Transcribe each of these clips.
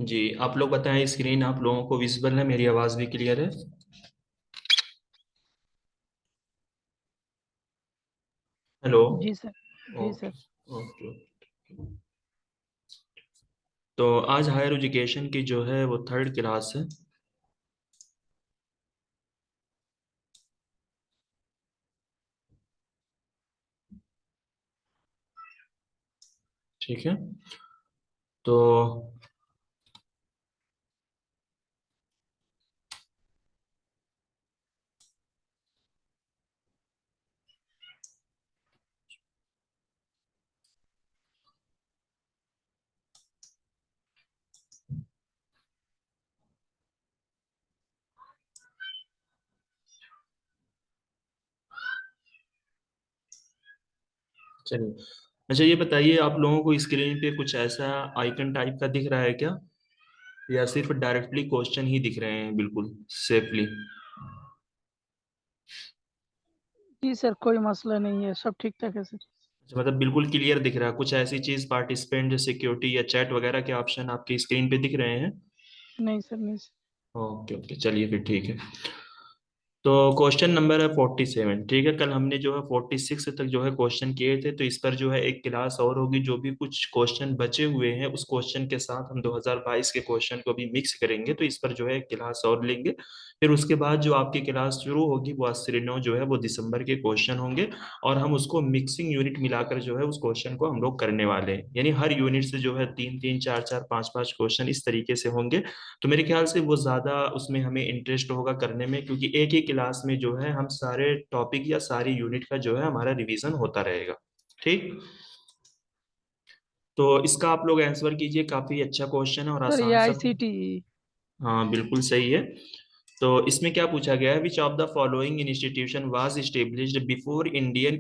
जी, आप लोग बताएं, स्क्रीन आप लोगों को विजिबल है? मेरी आवाज़ भी क्लियर है? हेलो। जी सर। जी ओके। सर। ओके। तो आज हायर एजुकेशन की जो है वो थर्ड क्लास है। ठीक है। तो चलिए, अच्छा ये बताइए, आप लोगों को स्क्रीन पे कुछ ऐसा आइकन टाइप का दिख रहा है क्या, या सिर्फ डायरेक्टली क्वेश्चन ही दिख रहे हैं बिल्कुल सेफली? जी सर, कोई मसला नहीं है, सब ठीक ठाक है सर। अच्छा, मतलब बिल्कुल क्लियर दिख रहा है? कुछ ऐसी चीज पार्टिसिपेंट सिक्योरिटी या चैट वगैरह के ऑप्शन आपकी स्क्रीन पे दिख रहे हैं? नहीं सर, नहीं सर। ओके ओके, चलिए फिर ठीक है। तो क्वेश्चन नंबर है 47। ठीक है, कल हमने जो है 46 तक जो है क्वेश्चन किए थे, तो इस पर जो है एक क्लास और होगी। जो भी कुछ क्वेश्चन बचे हुए हैं उस क्वेश्चन के साथ हम 2022 के क्वेश्चन को भी मिक्स करेंगे, तो इस पर जो है एक क्लास और लेंगे। फिर उसके बाद जो आपकी क्लास शुरू होगी वो 89 जो है वो दिसंबर के क्वेश्चन होंगे। और हम उसको मिक्सिंग यूनिट मिलाकर जो है उस क्वेश्चन को हम लोग करने वाले हैं, यानी हर यूनिट से जो है तीन तीन चार चार पांच पांच क्वेश्चन इस तरीके से होंगे। तो मेरे ख्याल से वो ज़्यादा उसमें हमें इंटरेस्ट होगा करने में, क्योंकि एक ही क्लास में जो है हम सारे टॉपिक या सारी यूनिट का जो है हमारा रिवीजन होता रहेगा। ठीक। तो इसका आप लोग आंसर कीजिए, काफ़ी अच्छा क्वेश्चन है और सर ये आसान सा। आईसीटी। हाँ बिल्कुल सही है। तो इसमें क्या पूछा गया है, विच of the following institution was established before Indian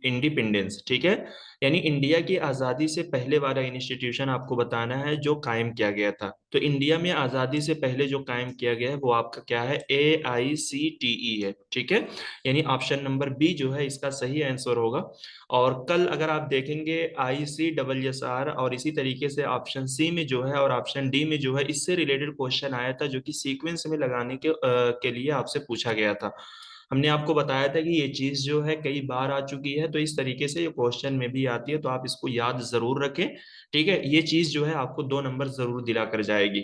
independence? ठीक है, यानी इंडिया की आज़ादी से पहले वाला इंस्टीट्यूशन आपको बताना है जो कायम किया गया था। तो इंडिया में आज़ादी से पहले जो कायम किया गया है वो आपका क्या है? AICTE है। ठीक है, यानी ऑप्शन नंबर बी जो है इसका सही आंसर होगा। और कल अगर आप देखेंगे ICSSR, और इसी तरीके से ऑप्शन सी में जो है और ऑप्शन डी में जो है इससे रिलेटेड क्वेश्चन आया था, जो कि सीक्वेंस में लगाने के लिए आपसे पूछा गया था। हमने आपको बताया था कि ये चीज जो है कई बार आ चुकी है, तो इस तरीके से ये क्वेश्चन में भी आती है, तो आप इसको याद जरूर रखें। ठीक है, ये चीज जो है आपको 2 नंबर जरूर दिला कर जाएगी।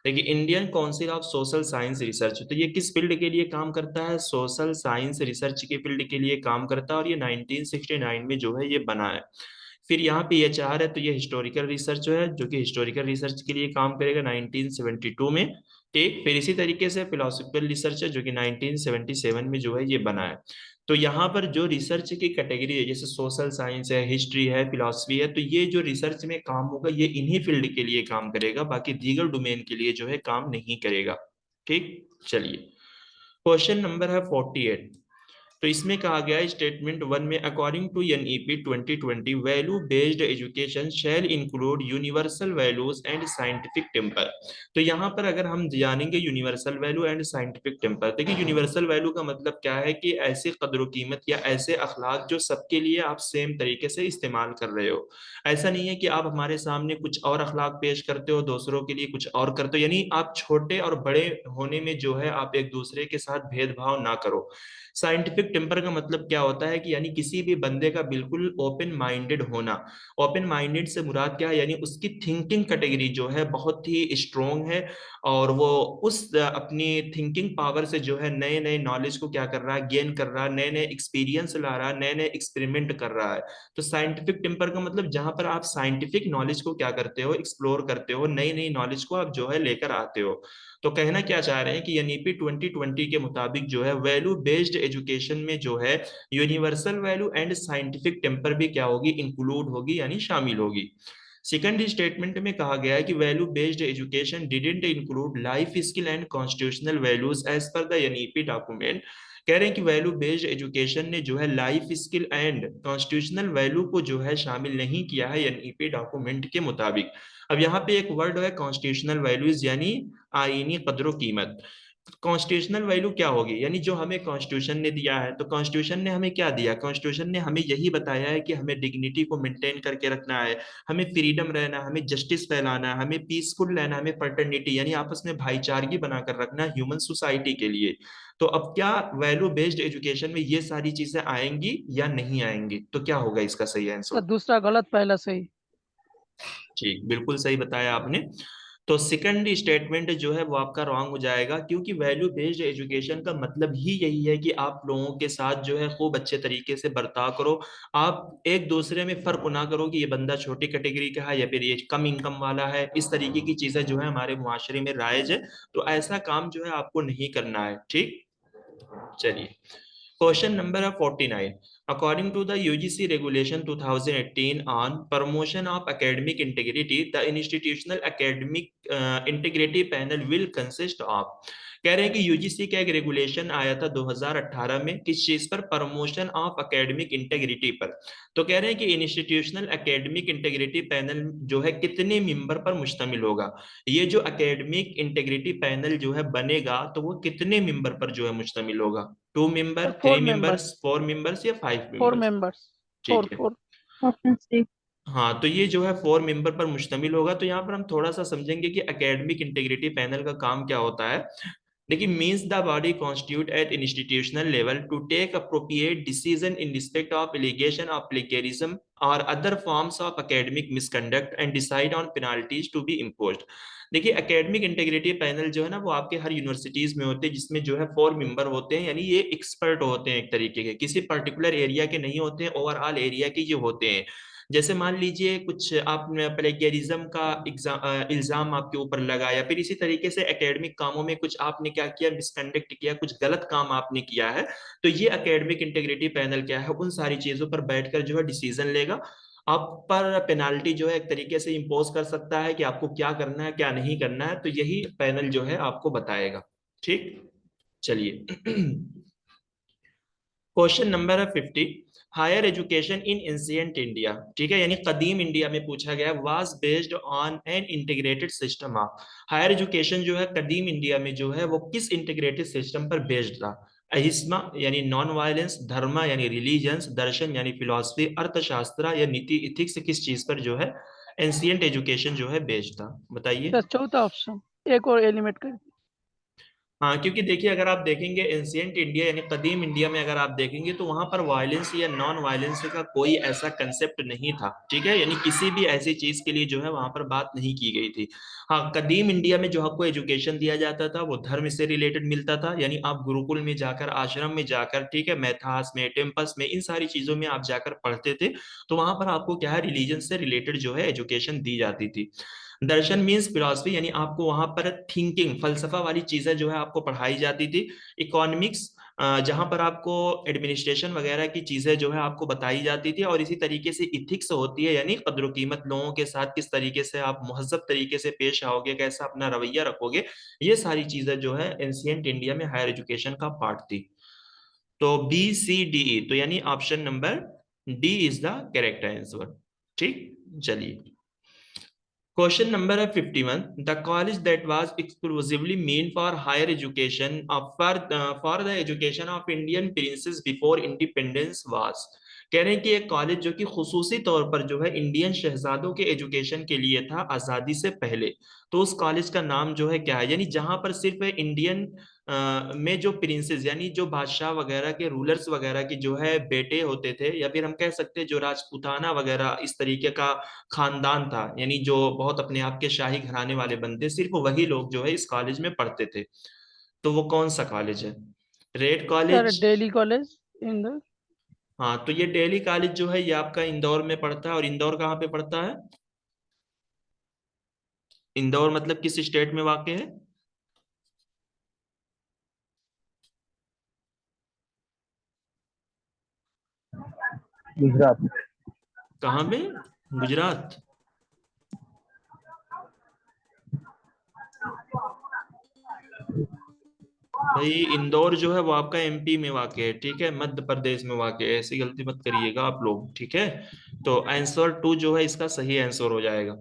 देखिए, Indian council of social science research, तो ये किस फील्ड के लिए काम करता है? सोशल साइंस रिसर्च के फील्ड के लिए काम करता है, और ये 1969 में जो है ये बना है। फिर यहाँ पे HR है, तो ये हिस्टोरिकल रिसर्च जो है, जो कि हिस्टोरिकल रिसर्च के लिए काम करेगा 1972 में। ठीक, फिर इसी तरीके से फिलोसफिकल रिसर्च है जो कि 1977 में जो है ये बना है। तो यहाँ पर जो रिसर्च की कैटेगरी है, जैसे सोशल साइंस है, हिस्ट्री है, फिलोसफी है, तो ये जो रिसर्च में काम होगा ये इन्हीं फील्ड के लिए काम करेगा, बाकी दीगर डोमेन के लिए जो है काम नहीं करेगा। ठीक, चलिए, क्वेश्चन नंबर है 48। तो इसमें कहा गया है स्टेटमेंट वन में, according to NEP 2020 value based education shall include universal values and scientific temper. तो यहाँ पर अगर हम जानेंगे universal value and scientific temper, देखिए यूनिवर्सल वैल्यू का मतलब क्या है कि ऐसे कदर कीमत या ऐसे अखलाक जो सबके लिए आप सेम तरीके से इस्तेमाल कर रहे हो। ऐसा नहीं है कि आप हमारे सामने कुछ और अखलाक पेश करते हो, दूसरों के लिए कुछ और करते हो, यानी आप छोटे और बड़े होने में जो है आप एक दूसरे के साथ भेदभाव ना करो। साइंटिफिक टेम्पर का मतलब क्या होता है कि यानी किसी भी बंदे का बिल्कुल ओपन माइंडेड होना। ओपन माइंडेड से मुराद क्या है? यानी उसकी थिंकिंग कैटेगरी जो है बहुत ही स्ट्रोंग है, और वो उस अपनी थिंकिंग पावर से जो है नए नए नॉलेज को क्या कर रहा है? गेन कर रहा है, नए नए एक्सपीरियंस ला रहा है, नए नए एक्सपेरिमेंट कर रहा है। तो साइंटिफिक टेम्पर का मतलब जहां पर आप साइंटिफिक नॉलेज को क्या करते हो? एक्सप्लोर करते हो, नई नई नॉलेज को आप जो है लेकर आते हो। तो कहना क्या चाह रहे हैं कि NEP 2020 के मुताबिक जो है वैल्यू बेस्ड एजुकेशन में जो है universal value and scientific temper भी क्या होगी? इंक्लूड होगी, यानी शामिल होगी। सेकंड स्टेटमेंट में कहा गया है कि value based education didn't include life skill and constitutional values as per the NEP document. कह रहे हैं कि वैल्यू बेस्ड एजुकेशन ने जो है life skill and constitutional value को जो है शामिल नहीं किया है NEP डॉक्यूमेंट के मुताबिक। अब यहाँ पे एक वर्ड है कॉन्स्टिट्यूशनल वैल्यूज, यानी आईनी कदर कीमत। कॉन्स्टिट्यूशनल वैल्यू क्या होगी, यानी जो हमें कॉन्स्टिट्यूशन ने दिया है, तो कॉन्स्टिट्यूशन ने हमें क्या दिया, कॉन्स्टिट्यूशन ने हमें यही बताया है कि हमें डिग्निटी को मेंटेन करके रखना है, हमें फ्रीडम रहना है, हमें जस्टिस फैलाना है, हमें पीसफुल रहना है, हमें फ्रेटर्निटी यानी आपस में भाईचारगी बनाकर रखना है ह्यूमन सोसाइटी के लिए। तो अब क्या वैल्यू बेस्ड एजुकेशन में ये सारी चीजें आएंगी या नहीं आएंगी, तो क्या होगा इसका सही सर आंसर? दूसरा गलत, पहला सही। ठीक, बिल्कुल सही बताया आपने। तो सेकंड स्टेटमेंट जो है वो आपका रॉन्ग हो जाएगा, क्योंकि वैल्यू बेस्ड एजुकेशन का मतलब ही यही है कि आप लोगों के साथ जो है खूब अच्छे तरीके से बर्ताव करो। आप एक दूसरे में फर्क ना करो कि ये बंदा छोटी कैटेगरी का है या फिर ये कम इनकम वाला है, इस तरीके की चीजें जो है हमारे मुआशरे में राइज है। तो ऐसा काम जो है आपको नहीं करना है, ठीक। चलिए, question number 49। According to the UGC Regulation 2018 on promotion of academic integrity, the institutional academic integrity panel will consist of। कह रहे हैं कि यूजीसी का एक रेगुलेशन आया था 2018 में, किस चीज पर, प्रमोशन ऑफ एकेडमिक इंटेग्रिटी पर। तो कह रहे हैं कि इंस्टीट्यूशनल एकेडमिक इंटेग्रिटी पैनल जो है कितने मेंबर पर मुश्तमिल होगा। ये जो एकेडमिक इंटेग्रिटी पैनल जो है बनेगा, तो वो कितने मेंबर पर जो है मुश्तमिल होगा? 2 member, sir three four members, members. 4 members या 5 मेंबर्स? Four members. ठीक फोर है। फोर। Option C. हाँ, तो ये जो है 4 मेंबर पर मुश्तमिल होगा। तो यहाँ पर हम थोड़ा सा समझेंगे कि एकेडमिक इंटीग्रिटी पैनल का काम क्या होता है। देखिए, means the body constitute at institutional level to take appropriate decision in respect of allegation of plagiarism और other forms of academic misconduct and decide on penalties to be imposed. देखिए, academic integrity panel जो है ना, वो आपके हर universities में होते हैं, जिसमें जो है 4 मेंबर होते हैं, यानी ये एक्सपर्ट होते हैं, एक तरीके के किसी पर्टिकुलर एरिया के नहीं होते हैं, ओवरऑल एरिया के ये होते हैं। जैसे मान लीजिए कुछ आपने प्लेगरिज्म का इल्जाम आपके ऊपर लगा, या फिर इसी तरीके से एकेडमिक कामों में कुछ आपने क्या किया, मिसकंडक्ट किया, कुछ गलत काम आपने किया है, तो ये एकेडमिक इंटीग्रिटी पैनल क्या है, उन सारी चीजों पर बैठकर जो है डिसीजन लेगा। आप पर पेनाल्टी जो है एक तरीके से इम्पोज कर सकता है कि आपको क्या करना है क्या नहीं करना है, तो यही पैनल जो है आपको बताएगा, ठीक। चलिए, क्वेश्चन नंबर है 50। Higher education in ancient India, ठीक है, यानी कदीम इंडिया में पूछा गया, was based on an integrated system of. Higher education जो है कदीम इंडिया में जो है वो किस इंटीग्रेटेड सिस्टम पर बेस्ड था? अहिंसा यानी नॉन वायलेंस, धर्म यानी रिलीजन्स, दर्शन यानी फिलॉसफी, अर्थशास्त्र या नीति इथिक्स, किस चीज पर जो है एंशिएंट एजुकेशन जो है बेस्ड था, बताइए। सर चौथा ऑप्शन, एक और एलिमिनेट कर। हाँ, क्योंकि देखिए अगर आप देखेंगे एंशियंट इंडिया यानी कदीम इंडिया में अगर आप देखेंगे, तो वहां पर वायलेंस या नॉन वायलेंस का कोई ऐसा कंसेप्ट नहीं था, ठीक है, यानी किसी भी ऐसी चीज के लिए जो है वहां पर बात नहीं की गई थी। हाँ, कदीम इंडिया में जो आपको एजुकेशन दिया जाता था वो धर्म से रिलेटेड मिलता था, यानी आप गुरुकुल में जाकर, आश्रम में जाकर, ठीक है, मैथास में, टेम्पल्स में, इन सारी चीजों में आप जाकर पढ़ते थे। तो वहां पर आपको क्या है, रिलीजन से रिलेटेड जो है एजुकेशन दी जाती थी। दर्शन मीन्स फिलॉसफी, यानी आपको वहां पर थिंकिंग, फलसफा वाली चीजें जो है आपको पढ़ाई जाती थी। इकोनॉमिक्स, जहां पर आपको एडमिनिस्ट्रेशन वगैरह की चीजें जो है आपको बताई जाती थी। और इसी तरीके से इथिक्स होती है, यानी कद्र कीमत, लोगों के साथ किस तरीके से आप मुहज्जब तरीके से पेश आओगे, कैसा अपना रवैया रखोगे, ये सारी चीजें जो है एंशियंट इंडिया में हायर एजुकेशन का पार्ट थी। तो BCDE, तो यानी option number D is the correct answer, ठीक। चलिए, क्वेश्चन नंबर है 51। The college that was exclusively meant for higher education for the education of Indian princes before independence was. कह रहे हैं कि एक कॉलेज जो कि खुसूसी तौर पर जो है इंडियन शहजादों के एजुकेशन के लिए था आजादी से पहले, तो उस कॉलेज का नाम जो है क्या है, यानी जहां पर सिर्फ इंडियन में जो प्रिंसेस यानी जो बादशाह वगैरह के, रूलर्स वगैरह की जो है बेटे होते थे, या फिर हम कह सकते हैं जो राजपूताना वगैरह इस तरीके का खानदान था, यानी जो बहुत अपने आप के शाही घराने वाले बनते, सिर्फ वही लोग जो है इस कॉलेज में पढ़ते थे। तो वो कौन सा कॉलेज है? Red sir college? Delhi college Indore. हाँ, तो ये दिल्ली कॉलेज जो है ये आपका इंदौर में पड़ता है। और इंदौर कहाँ पे पड़ता है? इंदौर मतलब किस स्टेट में वाक़ है? गुजरात। कहाँ पे? गुजरात? भाई, इंदौर जो है वो आपका MP में वाक़ है, ठीक है, मध्य प्रदेश में वाक़ है, ऐसी गलती मत करिएगा आप लोग, ठीक है। तो आंसर 2 जो है इसका सही आंसर हो जाएगा।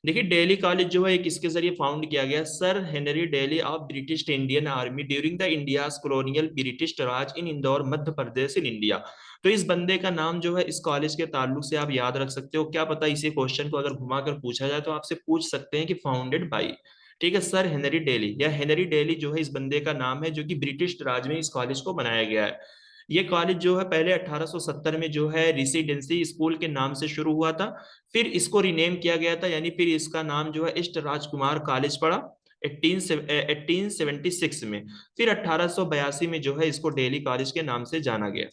देखिए दिल्ली कॉलेज जो है एक किसके जरिए फाउंड किया गया, sir Henry daily of British Indian army during the India's colonial British Raj in Indore Madhya Pradesh in India. तो इस बंदे का नाम जो है इस कॉलेज के ताल्लुक से आप याद रख सकते हो, क्या पता इसी क्वेश्चन को अगर घुमाकर पूछा जाए तो आपसे पूछ सकते हैं कि फाउंडेड बाई, ठीक है, सर हेनरी डेली या हेनरी डेली जो है इस बंदे का नाम है, जो कि ब्रिटिश राज में इस कॉलेज को बनाया गया है। ये कॉलेज जो है पहले 1870 में जो है रेसिडेंसी स्कूल के नाम से शुरू हुआ था, फिर इसको रीनेम किया गया था, यानी फिर इसका नाम जो है ईस्ट राजकुमार कॉलेज पड़ा 1876 में। फिर 1882 में जो है इसको दिल्ली कॉलेज के नाम से जाना गया।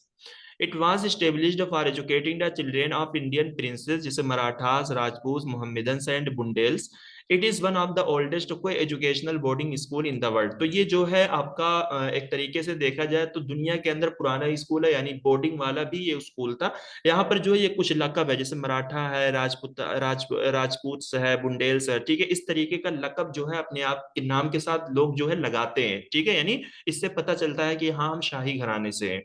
It was established for educating the children of Indian princes जैसे Marathas, Rajput, Mohammedans and Bundels. It is one of the oldest coeducational boarding school in the world. तो ये जो है आपका एक तरीके से देखा जाए तो दुनिया के अंदर पुराना स्कूल है, यानी बोर्डिंग वाला भी ये स्कूल था। यहाँ पर जो है ये कुछ लकब है, जैसे मराठा है, राजपूत है, बुंडेल्स है, ठीक है, इस तरीके का लकब जो है अपने आप के नाम के साथ लोग जो है लगाते हैं, ठीक है, यानी इससे पता चलता है कि हाँ हम शाही घराने से हैं।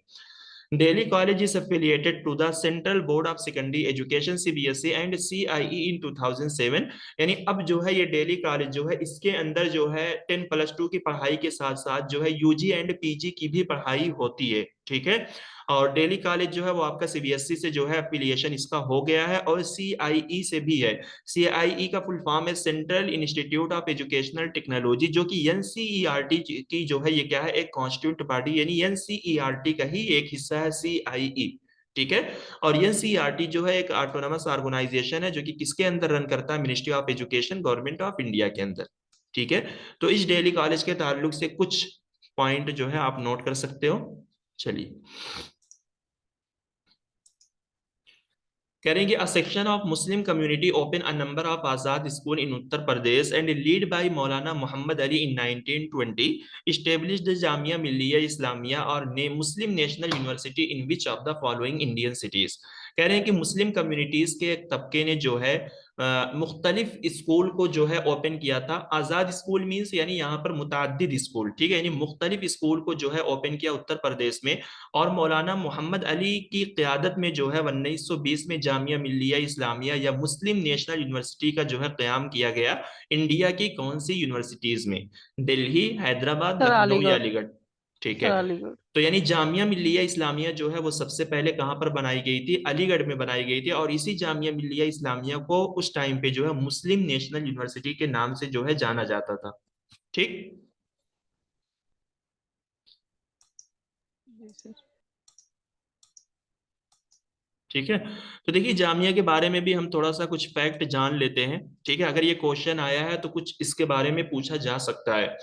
Delhi College is affiliated to the Central Board of Secondary Education CBSE and CIE in 2007। यानी अब जो है ये दिल्ली कॉलेज जो है इसके अंदर जो है 10+2 की पढ़ाई के साथ साथ जो है यूजी एंड पीजी की भी पढ़ाई होती है, ठीक है। और दिल्ली कॉलेज जो है वो आपका सीबीएसई से जो है एफिलिएशन इसका हो गया है और सीआईई से भी है। सीआईई का फुल फॉर्म है central institute of educational technology, जो कि एनसीईआरटी की जो है ये क्या है, एक कॉन्स्टिट्यूट बॉडी, यानी एनसीईआरटी का ही एक हिस्सा है सीआईई, ठीक है। और एनसीईआरटी जो है एक ऑटोनमस ऑर्गेनाइजेशन है जो कि किसके अंदर रन करता है, ministry of education, government of India के अंदर, ठीक है। तो इस दिल्ली कॉलेज के ताल्लुक से कुछ पॉइंट जो है आप नोट कर सकते हो। चलिए, कह रहे हैं कि a section of Muslim community open a number of Azad school in Uttar Pradesh and lead by Maulana Mohammad Ali in 1920 established Jamia Millia Islamia और ने Muslim National University in which of the following Indian cities. कह रहे हैं कि मुस्लिम कम्युनिटीज के एक तबके ने जो है मुख्तलिफ स्कूल को जो है ओपन किया था। आजाद स्कूल मीन्स यानी यहाँ पर मुतादिद स्कूल, ठीक है, यानी मुख्तलिफ स्कूल को जो है ओपन किया उत्तर प्रदेश में। और मौलाना मोहम्मद अली की क़यादत में जो है 1920 में जामिया मिल्लिया इस्लामिया या मुस्लिम नेशनल यूनिवर्सिटी का जो है क़याम किया गया। इंडिया की कौन सी यूनिवर्सिटीज में, दिल्ली, हैदराबाद, सर लखनऊ या अलीगढ़। अलीगढ़, ठीक सर है। अलीगढ़। तो यानी जामिया मिल्लिया इस्लामिया जो है वो सबसे पहले कहाँ पर बनाई गई थी, अलीगढ़ में बनाई गई थी। और इसी जामिया मिल्लिया इस्लामिया को उस टाइम पे जो है मुस्लिम नेशनल यूनिवर्सिटी के नाम से जो है जाना जाता था, ठीक। जी सर। ठीक है, तो देखिए जामिया के बारे में भी हम थोड़ा सा कुछ फैक्ट जान लेते हैं, ठीक है, अगर ये क्वेश्चन आया है तो कुछ इसके बारे में पूछा जा सकता है।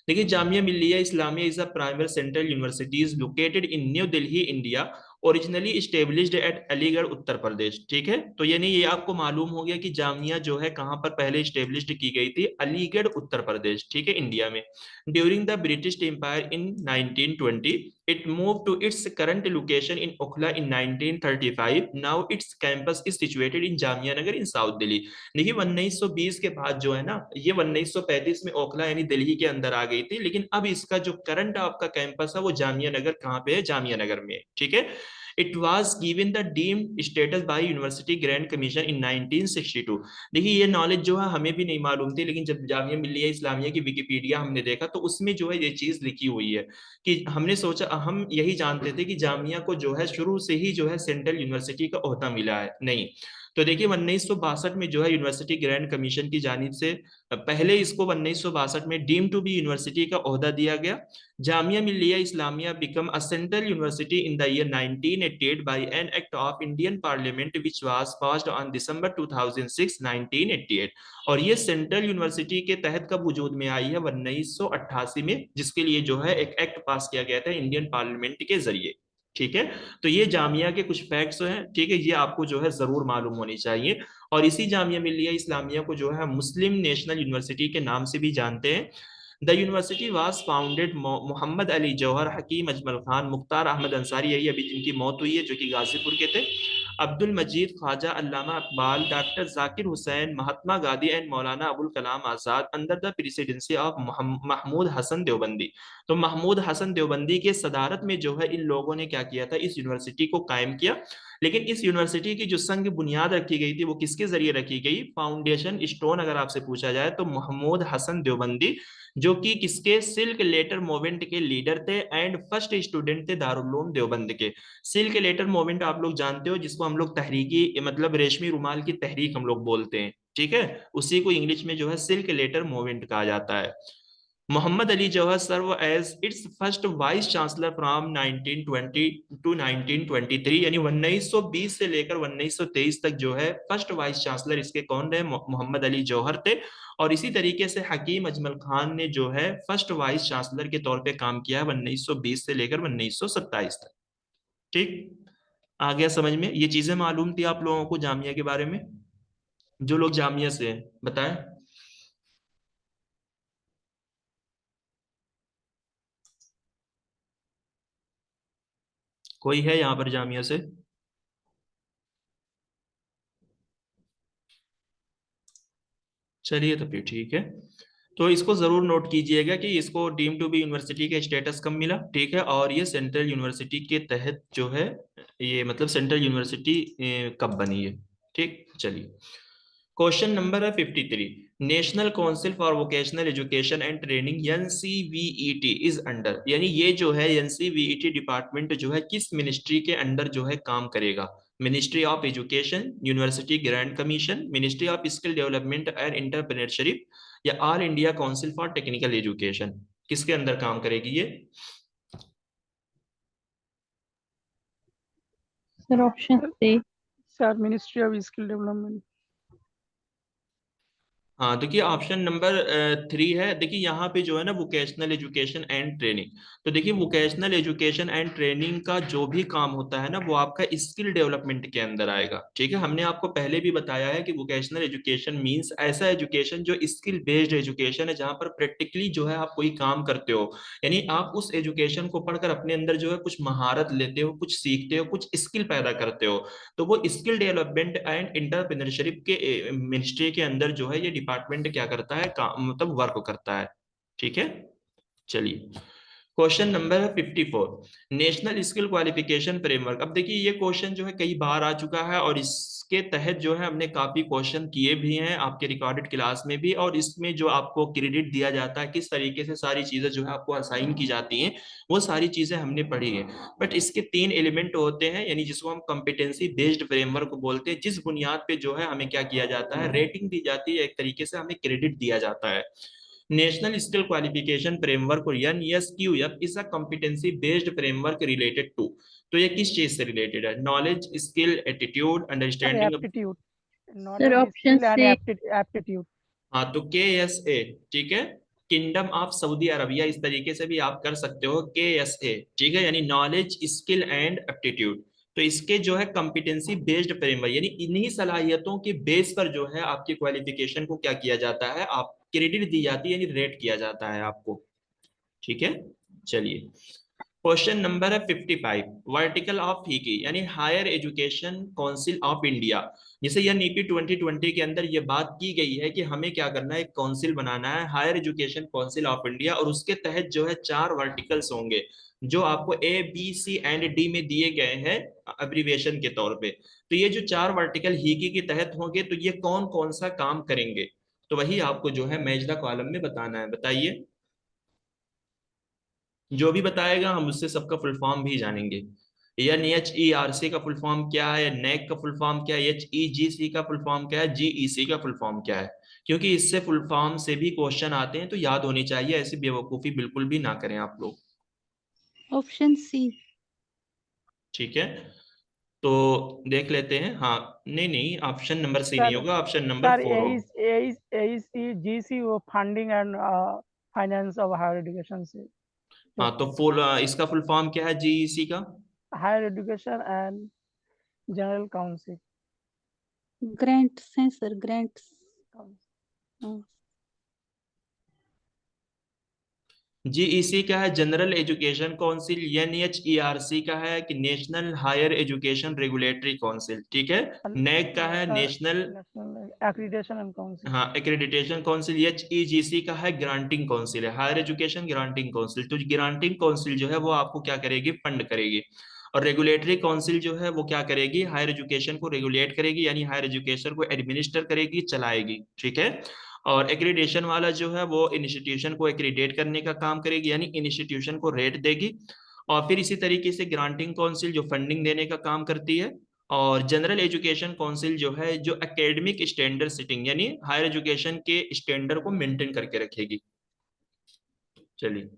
देखिए Jamia Millia Islamia is a primary central universities located in New Delhi India, originally established at Aligarh Uttar Pradesh, ठीक है। तो यानी ये आपको मालूम हो गया कि जामिया जो है कहाँ पर पहले इस्टेब्लिश्ड की गई थी, अलीगढ़ उत्तर प्रदेश, ठीक है, इंडिया में। During the British empire in 1920 it moved to its current location in Okhla in 1935। Now its campus is situated in Jamia Nagar in South Delhi। देखिए 1920 के बाद जो है ना, ये 1935 में ओखला यानी दिल्ली के अंदर आ गई थी, लेकिन अब इसका जो करंट आपका कैंपस है वो जामिया नगर कहाँ पे है, जामिया नगर में, ठीक है। It was given the deemed status bye university grand commission इन 1962। देखिए ये नॉलेज जो है हमें भी नहीं मालूम थी, लेकिन जब जामिया मिल्लिया इस्लामिया की विकिपीडिया हमने देखा तो उसमें जो है ये चीज लिखी हुई है कि हमने सोचा, हम यही जानते थे कि जामिया को जो है शुरू से ही जो है सेंट्रल यूनिवर्सिटी का ओहदा मिला है, नहीं। तो देखिए 1962 में जो है यूनिवर्सिटी ग्रैंड कमीशन की जानिब से पहले इसको 1962 में डीम टू बी यूनिवर्सिटी का ओहदा दिया गया। Jamia Millia Islamia became a central university in the year 1988 by an act of Indian parliament which was passed on December 2006 1988। और ये सेंट्रल यूनिवर्सिटी के तहत कब वजूद में आई है, 1988 में, जिसके लिए जो है एक एक्ट पास किया गया था इंडियन पार्लियामेंट के जरिए, ठीक है। तो ये जामिया के कुछ फैक्ट्स हैं, ठीक है, ये आपको जो है जरूर मालूम होनी चाहिए। और इसी जामिया मिल्लिया इस्लामिया को जो है मुस्लिम नेशनल यूनिवर्सिटी के नाम से भी जानते हैं। The university was founded Mohammad Ali Jauhar, Hakim Ajmal Khan, Mukhtar Ahmad Ansari, यही अभी जिनकी मौत हुई है जो कि गाजीपुर के थे, Abdul Majid Khwaja, Allama Iqbal, doctor Zakir Hussain, Mahatma Gandhi and Maulana Abul Kalam Azad under the presidency of Mahmud Hasan Deobandi. तो महमूद हसन देवबंदी के सदारत में जो है इन लोगों ने क्या किया था, इस यूनिवर्सिटी को कायम किया। लेकिन इस यूनिवर्सिटी की जो संघ बुनियाद रखी गई थी वो किसके जरिए रखी गई? फाउंडेशन स्टोन अगर आपसे पूछा जाए तो मोहम्मद हसन देवबंदी, जो कि किसके सिल्क लेटर मूवमेंट के लीडर थे एंड फर्स्ट स्टूडेंट थे दारुल उलूम देवबंद के। सिल्क लेटर मूवमेंट आप लोग जानते हो, जिसको हम लोग तहरीकी मतलब रेशमी रुमाल की तहरीक हम लोग बोलते हैं, ठीक है, उसी को इंग्लिश में जो है सिल्क लेटर मूवमेंट कहा जाता है। Mohammad Ali Jauhar served as its first vice chancellor from 1920 to 1923, यानी 1920 से लेकर 1923 तक जो है फर्स्ट वाइस चांसलर इसके कौन रहे? मोहम्मद अली जौहर थे। और इसी तरीके से हकीम अजमल खान ने जो है फर्स्ट वाइस चांसलर के तौर पे काम किया है 1920 से लेकर 1927 तक। ठीक, आ गया समझ में? ये चीजें मालूम थी आप लोगों को जामिया के बारे में? जो लोग जामिया से हैं बताएं। कोई है यहाँ पर जामिया से? चलिए तो फिर ठीक है। तो इसको जरूर नोट कीजिएगा कि इसको डीम टू बी यूनिवर्सिटी का स्टेटस कब मिला, ठीक है, और ये सेंट्रल यूनिवर्सिटी के तहत जो है, ये मतलब सेंट्रल यूनिवर्सिटी कब बनी है। ठीक, चलिए। क्वेश्चन नंबर है 53। National council for vocational education and training NCVET is under, यानी ये जो है एनसीवीईटी डिपार्टमेंट जो है किस मिनिस्ट्री के अंडर जो है काम करेगा? Ministry of Education, University grant Commission, Ministry of Skill Development and Entrepreneurship, या All India Council for Technical Education? किसके अंदर काम करेगी ये? Sir option C. Sir Ministry of Skill Development. हाँ, देखिए ऑप्शन नंबर 3 है। देखिए यहाँ पे जो है ना वोकेशनल एजुकेशन एंड ट्रेनिंग, तो देखिए वोकेशनल एजुकेशन एंड ट्रेनिंग का जो भी काम होता है ना वो आपका स्किल डेवलपमेंट के अंदर आएगा, ठीक है। हमने आपको पहले भी बताया है कि वोकेशनल एजुकेशन मींस ऐसा एजुकेशन जो स्किल बेस्ड एजुकेशन है, जहाँ पर प्रैक्टिकली जो है आप कोई काम करते हो, यानी आप उस एजुकेशन को पढ़कर अपने अंदर जो है कुछ महारत लेते हो, कुछ सीखते हो, कुछ स्किल पैदा करते हो। तो वो स्किल डेवलपमेंट एंड एंटरप्रेन्योरशिप के मिनिस्ट्री के अंदर जो है ये डिपार्टमेंट क्या करता है, काम मतलब वर्क करता है, ठीक है। चलिए, क्वेश्चन नंबर है 54। National skill qualification framework. अब देखिए ये क्वेश्चन जो है कई बार आ चुका है और इसके तहत जो है हमने काफी क्वेश्चन किए भी हैं आपके रिकॉर्डेड क्लास में भी, और इसमें जो आपको क्रेडिट दिया जाता है, किस तरीके से सारी चीजें जो है आपको असाइन की जाती हैं, वो सारी चीजें हमने पढ़ी है। बट इसके 3 एलिमेंट होते हैं, यानी जिसको हम कॉम्पिटेंसी बेस्ड फ्रेमवर्क बोलते हैं, जिस बुनियाद पे जो है हमें क्या किया जाता है, रेटिंग दी जाती है, एक तरीके से हमें क्रेडिट दिया जाता है। नेशनल स्किल क्वालिफिकेशन फ्रेमवर्क और NSQF is a competency based framework related to, तो ये किस चीज से रिलेटेड है? Knowledge, skill, attitude, sir understanding of. Aptitude, sir knowledge option skill and C. Aptitude. हाँ, तो KSA, ठीक है, किंगडम ऑफ सऊदी अरबिया, इस तरीके से भी आप कर सकते हो KSA, ठीक है, यानी नॉलेज, स्किल एंड एप्टीट्यूड। तो इसके जो है कॉम्पिटेंसी बेस्ड फ्रेमवर्क, यानी इन्हीं सलाहियतों के बेस पर जो है आपके क्वालिफिकेशन को क्या किया जाता है, आप क्रेडिट दी जाती है, यानी रेट किया जाता है आपको, ठीक है। चलिए, क्वेश्चन नंबर है 55। वर्टिकल ऑफ फीकी, यानी higher education council of India, जैसे यह नीति 2020 के अंदर ये बात की गई है कि हमें क्या करना है, एक काउंसिल बनाना है, higher education council of India, और उसके तहत जो है 4 वर्टिकल्स होंगे जो आपको A B C and D में दिए गए हैं अब्रिविएशन के तौर पे। तो ये जो 4 वर्टिकल हीकी के तहत होंगे तो ये कौन कौन सा काम करेंगे, तो वही आपको जो है मैच द कॉलम में बताना है। बताइए, जो भी बताएगा हम उससे सबका फुल फॉर्म भी जानेंगे। NHERC का फुल फॉर्म क्या है, नेक का फुल फॉर्म क्या है, HEGC का फुल फॉर्म क्या है, GEC का फुल फॉर्म क्या है, क्योंकि इससे फुल फॉर्म से भी क्वेश्चन आते हैं तो याद होनी चाहिए, ऐसी बेवकूफी बिल्कुल भी ना करें आप लोग, ऑप्शन सी। ठीक है। तो देख लेते हैं। हाँ, नहीं नहीं, ऑप्शन नंबर सी नहीं सर होगा, ऑप्शन नंबर सर 4 होगा। AEC वो funding and finance of higher education से, हाँ, तो फुल इसका फुल फॉर्म क्या है GEC का? Higher education and general council. Grants हैं सर, ग्रांट्स। हाँ। GEC का है जनरल एजुकेशन काउंसिल, NHERC का है कि national higher education regulatory council, ठीक है। नेक का है national, national accreditation and council. हाँ, एक्रेडिटेशन काउंसिल। HEGC का है ग्रांटिंग काउंसिल, है हायर एजुकेशन ग्रांटिंग काउंसिल। तो ग्रांटिंग काउंसिल जो है वो आपको क्या करेगी, फंड करेगी। और रेगुलेटरी काउंसिल जो है वो क्या करेगी, हायर एजुकेशन को रेगुलेट करेगी, यानी हायर एजुकेशन को एडमिनिस्टर करेगी, चलाएगी, ठीक है। और एक्रीडेशन वाला जो है वो इंस्टीट्यूशन को एक्रीडेट करने का काम करेगी, यानी इंस्टीट्यूशन को रेट देगी। और फिर इसी तरीके से ग्रांटिंग काउंसिल जो फंडिंग देने का काम करती है। और जनरल एजुकेशन काउंसिल जो है जो एकेडमिक स्टैंडर्ड सेटिंग यानी हायर एजुकेशन के स्टैंडर्ड को मेंटेन करके रखेगी। चलिए,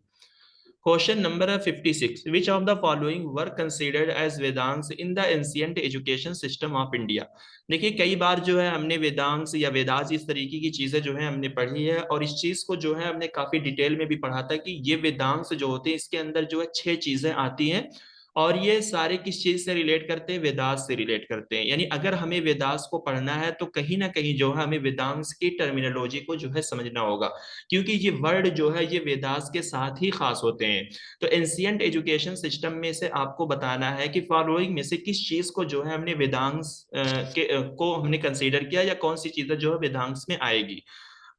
question number 56, which of the following were considered as Vedangas in the ancient education system of India. देखिए, कई बार जो है हमने वेदांस या वेदास इस तरीके की चीजें जो है हमने पढ़ी है, और इस चीज को जो है हमने काफी डिटेल में भी पढ़ा था कि ये वेदांस जो होते हैं इसके अंदर जो है 6 चीजें आती हैं, और ये सारे किस चीज से रिलेट करते हैं, वेदास से रिलेट करते हैं। यानी अगर हमें वेदास को पढ़ना है तो कहीं ना कहीं जो है हमें वेदांस की टर्मिनोलॉजी को जो है समझना होगा, क्योंकि ये वर्ड जो है ये वेदास के साथ ही खास होते हैं। तो एंशिएंट एजुकेशन सिस्टम में से आपको बताना है कि फॉलोइंग में से किस चीज को जो है हमने वेदांस को हमने कंसीडर किया, या कौन सी चीजें जो है वेदांस में आएगी।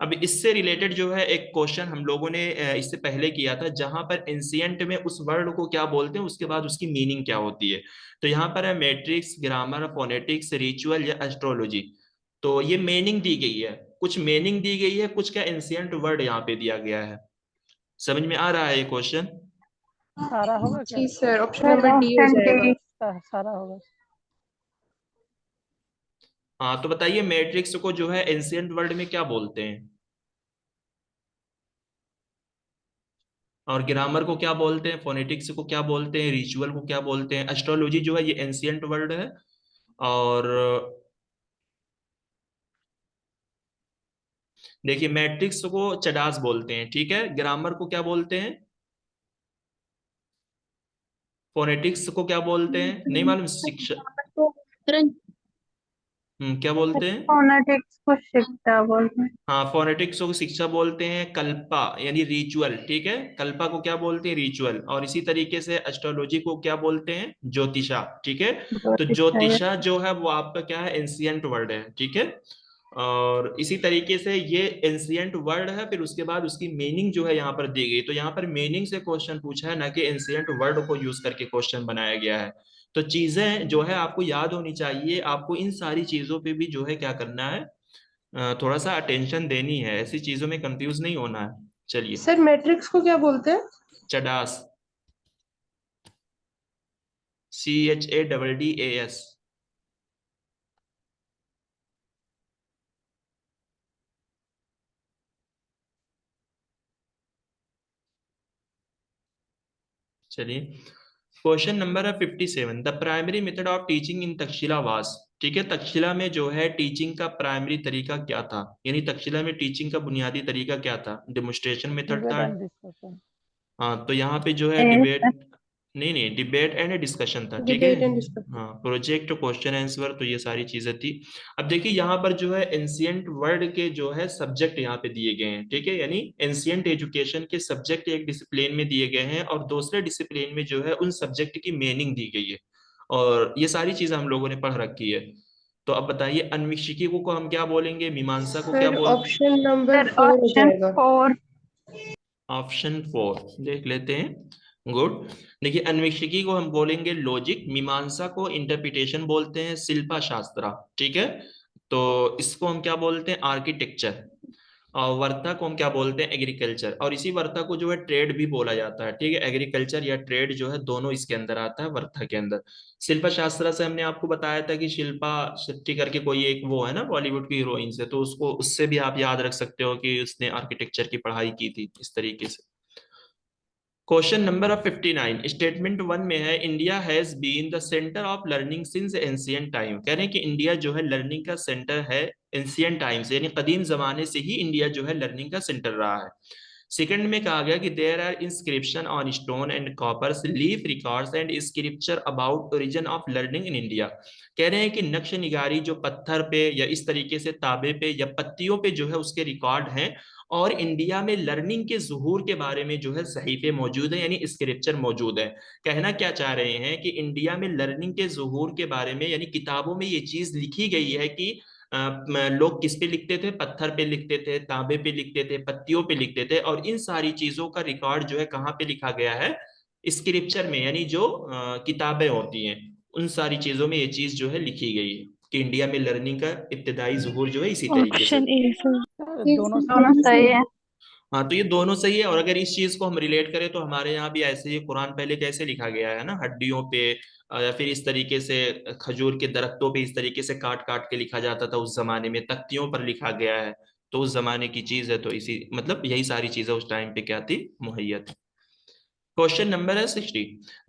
अब इससे रिलेटेड जो है एक क्वेश्चन हम लोगों ने इससे पहले किया था, जहां पर एंशिएंट में उस वर्ड को क्या बोलते हैं, उसके बाद उसकी मीनिंग क्या होती है। तो यहाँ पर है मैट्रिक्स, ग्रामर, फोनेटिक्स, रिचुअल या एस्ट्रोलॉजी। तो ये मीनिंग दी गई है, कुछ मीनिंग दी गई है, कुछ का एंशिएंट वर्ड यहाँ पे दिया गया है। समझ में आ रहा है ये क्वेश्चन? सारा होगा क्या? जी सर, ऑप्शन नंबर डी हो जाएगा। सारा होगा। हाँ, तो बताइए मैट्रिक्स को जो है एंशिएंट वर्ड में क्या बोलते हैं, और ग्रामर को क्या बोलते हैं, फोनेटिक्स को क्या बोलते हैं, रिचुअल को क्या बोलते हैं, एस्ट्रोलॉजी जो है ये एंशिएंट वर्ड है। और देखिए, मैट्रिक्स को चडास बोलते हैं, ठीक है। ग्रामर को क्या बोलते हैं, फोनेटिक्स को क्या बोलते हैं, नहीं मालूम, शिक्षा, क्या बोलते हैं? फोनेटिक्स को शिक्षा बोलते हैं। हाँ, फोनेटिक्स को शिक्षा बोलते हैं। कल्पा यानी रिचुअल, ठीक है, कल्पा को क्या बोलते हैं, रिचुअल। और इसी तरीके से एस्ट्रोलॉजी को क्या बोलते हैं, ज्योतिषा, ठीक है। तो ज्योतिषा जो है वो आपका क्या है, एंशिएंट वर्ड है, ठीक है। और इसी तरीके से ये एंशिएंट वर्ड है, फिर उसके बाद उसकी मीनिंग जो है यहाँ पर दी गई। तो यहाँ पर मीनिंग से क्वेश्चन पूछा है, ना कि एंशिएंट वर्ड को यूज करके क्वेश्चन बनाया गया है। तो चीजें जो है आपको याद होनी चाहिए, आपको इन सारी चीजों पे भी जो है क्या करना है, थोड़ा सा अटेंशन देनी है, ऐसी चीजों में कंफ्यूज नहीं होना है। चलिए, सर मैट्रिक्स को क्या बोलते हैं? चडास, CHADDAS। चलिए, क्वेश्चन नंबर है 57, the primary method of teaching in Takshashila वास। ठीक है, तक्षशिला में जो है टीचिंग का प्राइमरी तरीका क्या था, यानी तक्षशिला में टीचिंग का बुनियादी तरीका क्या था, डेमोन्स्ट्रेशन मेथड था। हाँ, तो यहाँ पे जो है डिबेट, नहीं नहीं, डिबेट एंड डिस्कशन था, ठीक है। Debate and discussion. हाँ, प्रोजेक्ट, क्वेश्चन आंसर, तो ये सारी चीजें थी। अब देखिए यहाँ पर जो है एंशिएंट वर्ड के जो है सब्जेक्ट यहाँ पे दिए गए हैं, ठीक है, यानी एंशिएंट एजुकेशन के सब्जेक्ट एक डिसिप्लिन में दिए गए हैं, और दूसरे डिसिप्लिन में जो है उन सब्जेक्ट की मीनिंग दी गई है, और ये सारी चीजें हम लोगों ने पढ़ रखी है। तो अब बताइए, अन्वेषिकी को हम क्या बोलेंगे, मीमांसा को क्या सर बोल, ऑप्शन नंबर 4 हो जाएगा। ऑप्शन 4 देख लेते हैं। गुड। देखिए, अन्वेषिकी को हम बोलेंगे लॉजिक, मीमांसा को इंटरप्रिटेशन बोलते हैं, शिल्पा शास्त्रा, ठीक है। तो इसको हम क्या बोलते हैं, आर्किटेक्चर। और वर्ता को हम क्या बोलते हैं, एग्रीकल्चर। और इसी वर्ता को जो है ट्रेड भी बोला जाता है, ठीक है। एग्रीकल्चर या ट्रेड जो है दोनों इसके अंदर आता है, वर्ता के अंदर। शिल्पा शास्त्रा से हमने आपको बताया था कि शिल्पा शेट्टी करके कोई एक वो है ना बॉलीवुड की हीरोइन से, तो उसको उससे भी आप याद रख सकते हो कि उसने आर्किटेक्चर की पढ़ाई की थी, इस तरीके से। क्वेश्चन नंबर 59, स्टेटमेंट 1 में है, India has been the centre of learning since ancient time. कह रहे हैं कि इंडिया जो है लर्निंग का सेंटर है एंशिएंट टाइम से, यानी कदीम जमाने से ही इंडिया जो है लर्निंग का सेंटर रहा है। सेकंड में कहा गया कि there are inscription on stone and coppers, leaf records and scripture about origin of learning in India. कह रहे हैं कि नक्श निगारी जो पत्थर पे या इस तरीके से ताबे पे या पत्तियों पे जो है उसके रिकॉर्ड हैं, और इंडिया में लर्निंग के ज़ुहूर के बारे में जो है सहीफे मौजूद है, यानी स्क्रिप्चर मौजूद है। कहना क्या चाह रहे हैं कि इंडिया में लर्निंग के ज़ुहूर के बारे में, यानी किताबों में ये चीज लिखी गई है कि लोग किस पे लिखते थे, पत्थर पे लिखते थे, तांबे पे लिखते थे, पत्तियों पे लिखते थे, और इन सारी चीजों का रिकॉर्ड जो है कहाँ पे लिखा गया है, स्क्रिप्चर में, यानी जो किताबें होती हैं उन सारी चीजों में ये चीज जो है लिखी गई है कि इंडिया में लर्निंग का इब्तिदाई ज़ुहूर जो है इसी तरीके से। Option A sir. दोनों दोनों सही है। हाँ, तो ये दोनों सही है। और अगर इस चीज को हम रिलेट करें तो हमारे यहाँ भी ऐसे ही कुरान पहले कैसे लिखा गया है ना, हड्डियों पे या फिर इस तरीके से खजूर के दरख्तों पे इस तरीके से काट काट के लिखा जाता था उस जमाने में, तख्तियों पर लिखा गया है। तो उस जमाने की चीज है, तो इसी मतलब यही सारी चीजें उस टाइम पे क्या थी, मुहैया थी। क्वेश्चन नंबर है 60,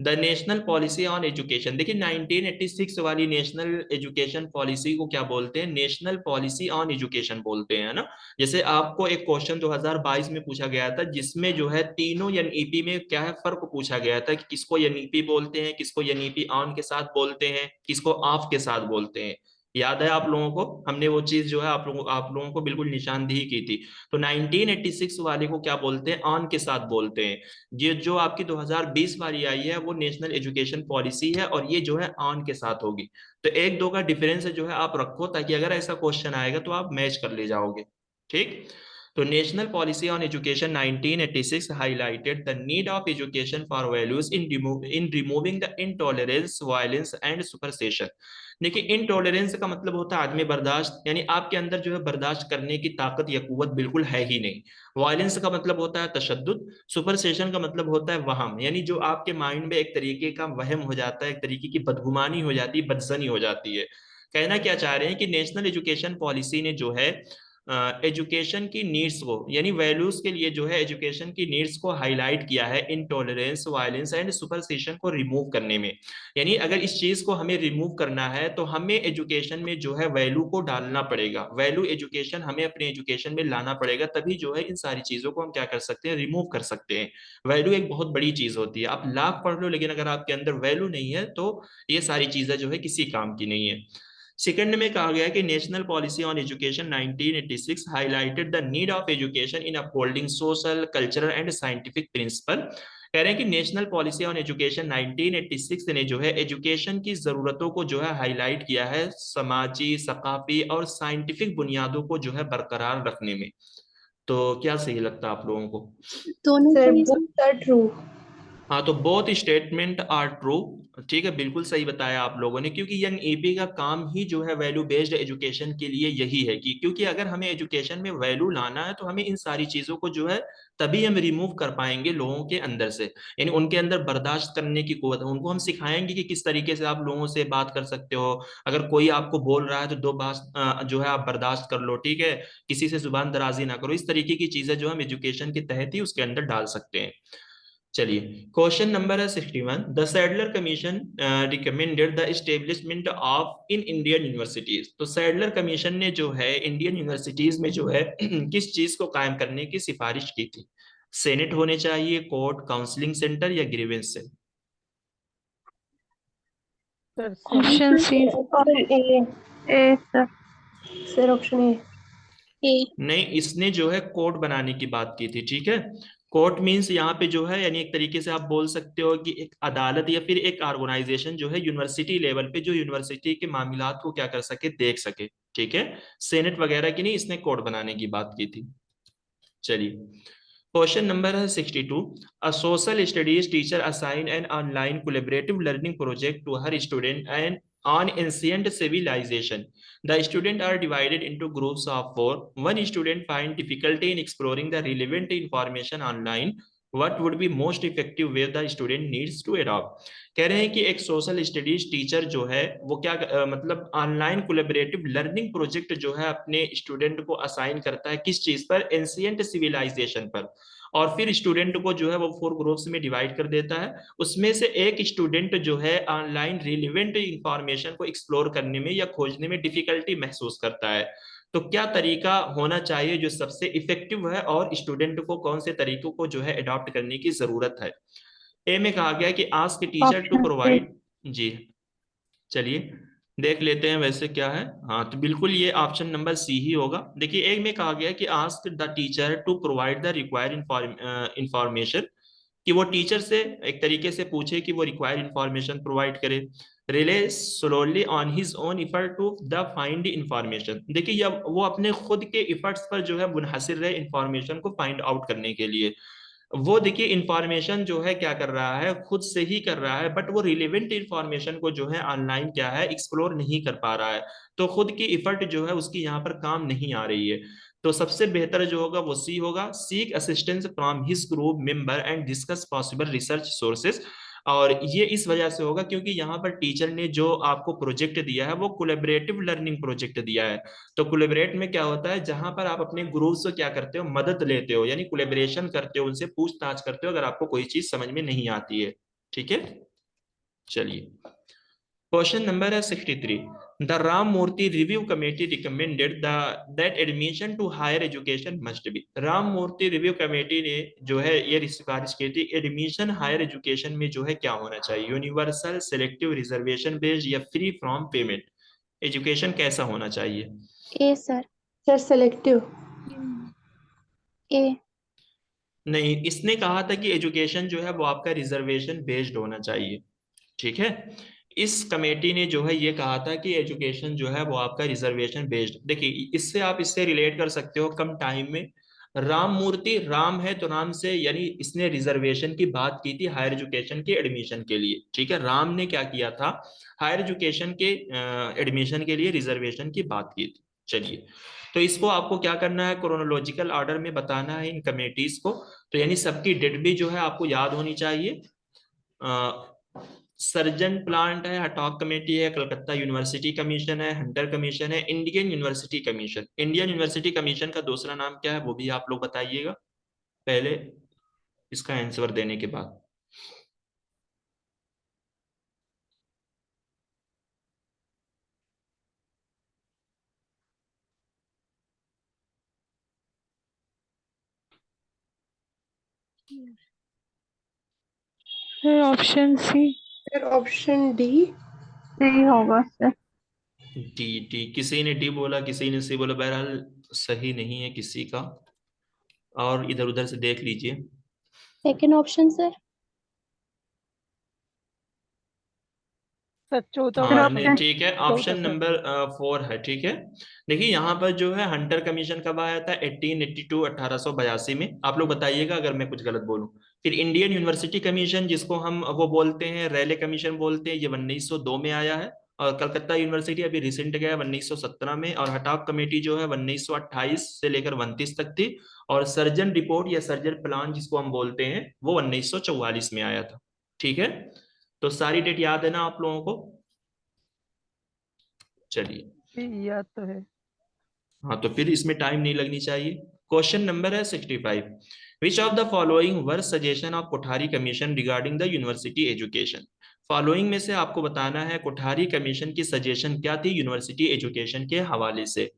the national Policy on education. देखिए 1986 वाली नेशनल एजुकेशन पॉलिसी को क्या बोलते हैं, नेशनल पॉलिसी ऑन एजुकेशन बोलते हैं, है ना। जैसे आपको एक क्वेश्चन 2022 में पूछा गया था जिसमें जो है तीनों एनईपी में क्या है फर्क पूछा गया था कि किसको एनईपी बोलते हैं, किसको एनईपी ऑन के साथ बोलते हैं, किसको ऑफ के साथ बोलते हैं। याद है आप लोगों को, हमने वो चीज जो है आप लोगों को बिल्कुल निशानदेही की थी। तो 1986 वाले को क्या बोलते हैं, ऑन के साथ बोलते हैं। ये जो आपकी 2020 वाली आई है वो नेशनल एजुकेशन पॉलिसी है और ये जो है ऑन के साथ होगी। तो एक दो का डिफरेंस जो है आप रखो ताकि अगर ऐसा क्वेश्चन आएगा तो आप मैच कर ले जाओगे। ठीक। तो National Policy on Education 1986 highlighted the need of education for values in removing the intolerance, violence and superstition. देखिए इनटॉलरेंस का मतलब होता है आदमी बर्दाश्त, यानी आपके अंदर जो है बर्दाश्त करने की ताकत या कुव्वत बिल्कुल है ही नहीं। वायलेंस का मतलब होता है तशद्दुद। सुपरसेशन का मतलब होता है वहम, यानी जो आपके माइंड में एक तरीके का वहम हो जाता है, एक तरीके की बदगुमानी हो जाती है, बदजनी हो जाती है। कहना क्या चाह रहे हैं कि नेशनल एजुकेशन पॉलिसी ने जो है एजुकेशन की नीड्स को, यानी वैल्यूज के लिए जो है एजुकेशन की नीड्स को हाईलाइट किया है इनटॉलरेंस, वायलेंस एंड सुपरसेशन को रिमूव करने में। यानी अगर इस चीज को हमें रिमूव करना है तो हमें एजुकेशन में जो है वैल्यू को डालना पड़ेगा, वैल्यू एजुकेशन हमें अपने एजुकेशन में लाना पड़ेगा, तभी जो है इन सारी चीजों को हम क्या कर सकते हैं, रिमूव कर सकते हैं। वैल्यू एक बहुत बड़ी चीज होती है, आप लाख पढ़ लो लेकिन अगर आपके अंदर वैल्यू नहीं है तो ये सारी चीजें जो है किसी काम की नहीं है। सेकंड में कहा गया कि national Policy on Education 1986 highlighted the need of education in upholding social, cultural and scientific principle. कह रहे हैं कि नेशनल पॉलिसी ऑन एजुकेशन 1986 ने जो है एजुकेशन की जरूरतों को जो है हाईलाइट किया है समाजी, सकाफी और साइंटिफिक बुनियादों को जो है बरकरार रखने में। तो क्या सही लगता है आप लोगों को? दोनों सर सही बोथ आर ट्रू। हाँ, तो बोथ स्टेटमेंट आर ट्रू। ठीक है, बिल्कुल सही बताया आप लोगों ने, क्योंकि एनईपी का काम ही जो है वैल्यू बेस्ड एजुकेशन के लिए यही है कि क्योंकि अगर हमें एजुकेशन में वैल्यू लाना है तो हमें इन सारी चीजों को जो है तभी हम रिमूव कर पाएंगे लोगों के अंदर से। यानी उनके अंदर बर्दाश्त करने की कुव्वत, उनको हम सिखाएंगे कि किस तरीके से आप लोगों से बात कर सकते हो। अगर कोई आपको बोल रहा है तो दो बात जो है आप बर्दाश्त कर लो, ठीक है, किसी से जुबान दराजी ना करो। इस तरीके की चीजें जो हम एजुकेशन के तहत ही उसके अंदर डाल सकते हैं। चलिए, क्वेश्चन नंबर है 61, the Sadler commission recommended the establishment of in Indian universities. तो सैडलर कमीशन ने जो है इंडियन यूनिवर्सिटीज में जो है किस चीज को कायम करने की सिफारिश की थी? सेनेट होने चाहिए, कोर्ट, काउंसलिंग सेंटर या grievance cell? Sir option C. Option A sir. Sir option A. नहीं, इसने जो है कोर्ट बनाने की बात की थी। ठीक है, कोर्ट मींस यहाँ पे जो है यानी एक तरीके से आप बोल सकते हो कि एक अदालत या फिर एक ऑर्गेनाइजेशन जो है यूनिवर्सिटी लेवल पे जो यूनिवर्सिटी के मामलात को क्या कर सके, देख सके। ठीक है, सेनेट वगैरह की नहीं, इसने कोर्ट बनाने की बात की थी। चलिए, क्वेश्चन नंबर है 62, a social studies teacher assign an online collaborative learning project to her student and on ancient civilization. The students are divided into groups of 4. One student find difficulty in exploring the relevant information online. What would be most effective way the student needs to adopt? कह रहे हैं कि एक social studies teacher जो है वो क्या मतलब ऑनलाइन कोलैबोरेटिव लर्निंग प्रोजेक्ट जो है अपने स्टूडेंट को असाइन करता है किस चीज पर, एंशिएंट सिविलाइजेशन पर। और फिर स्टूडेंट को जो है वो 4 ग्रुप्स में डिवाइड कर देता है। उसमें से एक स्टूडेंट जो है ऑनलाइन रिलेवेंट इंफॉर्मेशन को एक्सप्लोर करने में या खोजने में डिफिकल्टी महसूस करता है। तो क्या तरीका होना चाहिए जो सबसे इफेक्टिव है और स्टूडेंट को कौन से तरीकों को जो है अडॉप्ट करने की जरूरत है? ए में कहा गया कि आस्क टीचर टू प्रोवाइड। जी, चलिए देख लेते हैं वैसे क्या है। हाँ, तो बिल्कुल ये ऑप्शन नंबर सी ही होगा। देखिए, एक में कहा गया कि ask the teacher to provide the required information, कि वो टीचर से एक तरीके से पूछे कि वो रिक्वायर्ड इंफॉर्मेशन प्रोवाइड करे। Rely solely on his own effort to the find information. देखिए, जब वो अपने खुद के एफर्ट्स पर जो है मुनहसिर रहे इंफॉर्मेशन को फाइंड आउट करने के लिए। वो देखिए इंफॉर्मेशन जो है क्या कर रहा है, खुद से ही कर रहा है, बट वो रिलेवेंट इंफॉर्मेशन को जो है ऑनलाइन क्या है एक्सप्लोर नहीं कर पा रहा है, तो खुद की इफर्ट जो है उसकी यहाँ पर काम नहीं आ रही है। तो सबसे बेहतर जो होगा वो सी होगा, seek assistance from his group member and discuss possible research sources. और ये इस वजह से होगा क्योंकि यहाँ पर टीचर ने जो आपको प्रोजेक्ट दिया है वो कोलेबरेटिव लर्निंग प्रोजेक्ट दिया है। तो कोलेबरेट में क्या होता है, जहां पर आप अपने गुरु से क्या करते हो, मदद लेते हो, यानी कोलेबरेशन करते हो, उनसे पूछताछ करते हो अगर आपको कोई चीज समझ में नहीं आती है। ठीक है, चलिए क्वेश्चन नंबर है 63। The Ram Murti review committee recommended the that admission to higher education must be. Ram Murti review committee ने जो है ये सिफारिश की थी, एडमिशन हायर एजुकेशन में जो है क्या होना चाहिए, यूनिवर्सल, सिलेक्टिव, रिजर्वेशन बेस्ड या फ्री फ्रॉम पेमेंट, एजुकेशन कैसा होना चाहिए। A sir. Sir selective. A. नहीं, इसने कहा था कि एजुकेशन जो है वो आपका रिजर्वेशन बेस्ड होना चाहिए। ठीक है, इस कमेटी ने जो है ये कहा था कि एजुकेशन जो है वो आपका रिजर्वेशन बेस्ड। देखिए इससे आप इससे रिलेट कर सकते हो कम टाइम में, राम मूर्ति, राम है तो राम से, यानी इसने रिजर्वेशन की बात की थी हायर एजुकेशन के एडमिशन के लिए। ठीक है, राम ने क्या किया था, हायर एजुकेशन के एडमिशन के लिए रिजर्वेशन की बात की थी। चलिए, तो इसको आपको क्या करना है, क्रोनोलॉजिकल ऑर्डर में बताना है इन कमेटीज को। तो यानी सबकी डेट भी जो है आपको याद होनी चाहिए। सर्जन प्लांट है, हटॉक कमेटी है, कलकत्ता यूनिवर्सिटी कमीशन है, हंटर कमीशन है, Indian university commission. Indian university commission का दूसरा नाम क्या है वो भी आप लोग बताइएगा पहले इसका आंसर देने के बाद। Option C. Sir option D. सही होगा सर। डी, डी किसी ने डी बोला, किसी ने सी बोला, बहरहाल सही नहीं है किसी का, और इधर उधर से देख लीजिए। Second option sir. सर चौथा सर हाँ ऑप्शन। नहीं, ऑप्शन। ठीक है, चौथा ऑप्शन सर। नंबर 4 है। ठीक है, देखिए यहाँ पर जो है हंटर कमीशन कब आया था, 1882, 1882 में। आप लोग बताइएगा अगर मैं कुछ गलत बोलूं। फिर इंडियन यूनिवर्सिटी कमीशन, जिसको हम वो बोलते हैं रैले कमीशन बोलते हैं, ये 1902 में आया है। और कलकत्ता यूनिवर्सिटी अभी रिसेंट गया 1917 में। और हटाप कमेटी जो है 1928 से लेकर 29 तक थी। और सर्जन रिपोर्ट या सर्जन प्लान जिसको हम बोलते हैं वो 1944 में आया था। ठीक है, तो सारी डेट याद है ना आप लोगों को। चलिए, जी, याद तो है। हाँ तो फिर इसमें टाइम नहीं लगनी चाहिए। क्वेश्चन नंबर है 65। विच of the following were suggestion of Kothari commission regarding the university education. Following में से आपको बताना है कोठारी कमीशन की सजेशन क्या थी यूनिवर्सिटी एजुकेशन के हवाले से।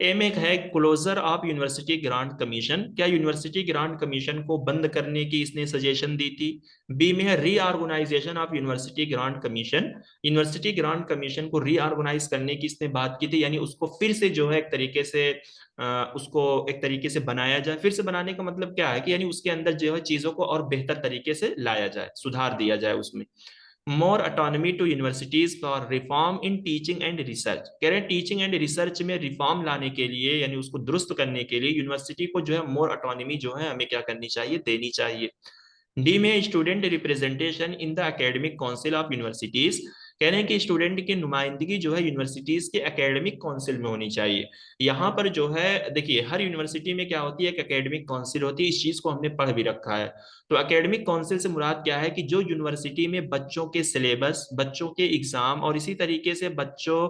ए में है closure of university grant commission, क्या यूनिवर्सिटी ग्रांट कमीशन को बंद करने की इसने सजेशन दी थी। बी में है reorganisation of university grant commission, university grant commission को रीऑर्गेनाइज करने की इसने बात की थी, यानी उसको फिर से जो है एक तरीके से उसको एक तरीके से बनाया जाए। फिर से बनाने का मतलब क्या है कि यानी उसके अंदर जो है चीजों को और बेहतर तरीके से लाया जाए, सुधार दिया जाए उसमें। More autonomy to universities for reform in teaching and research, कह रहे हैं टीचिंग एंड रिसर्च में रिफॉर्म लाने के लिए यानी उसको दुरुस्त करने के लिए यूनिवर्सिटी को जो है मोर अटोनमी जो है हमें क्या करनी चाहिए, देनी चाहिए। डी में student representation in the academic council of universities, कह रहे हैं कि स्टूडेंट की नुमाइंदगी जो है यूनिवर्सिटीज के एकेडमिक काउंसिल में होनी चाहिए। यहाँ पर जो है देखिए हर यूनिवर्सिटी में क्या होती है, एक एकेडमिक काउंसिल होती है, इस चीज को हमने पढ़ भी रखा है। तो एकेडमिक काउंसिल से मुराद क्या है कि जो यूनिवर्सिटी में बच्चों के सिलेबस, बच्चों के एग्जाम और इसी तरीके से बच्चों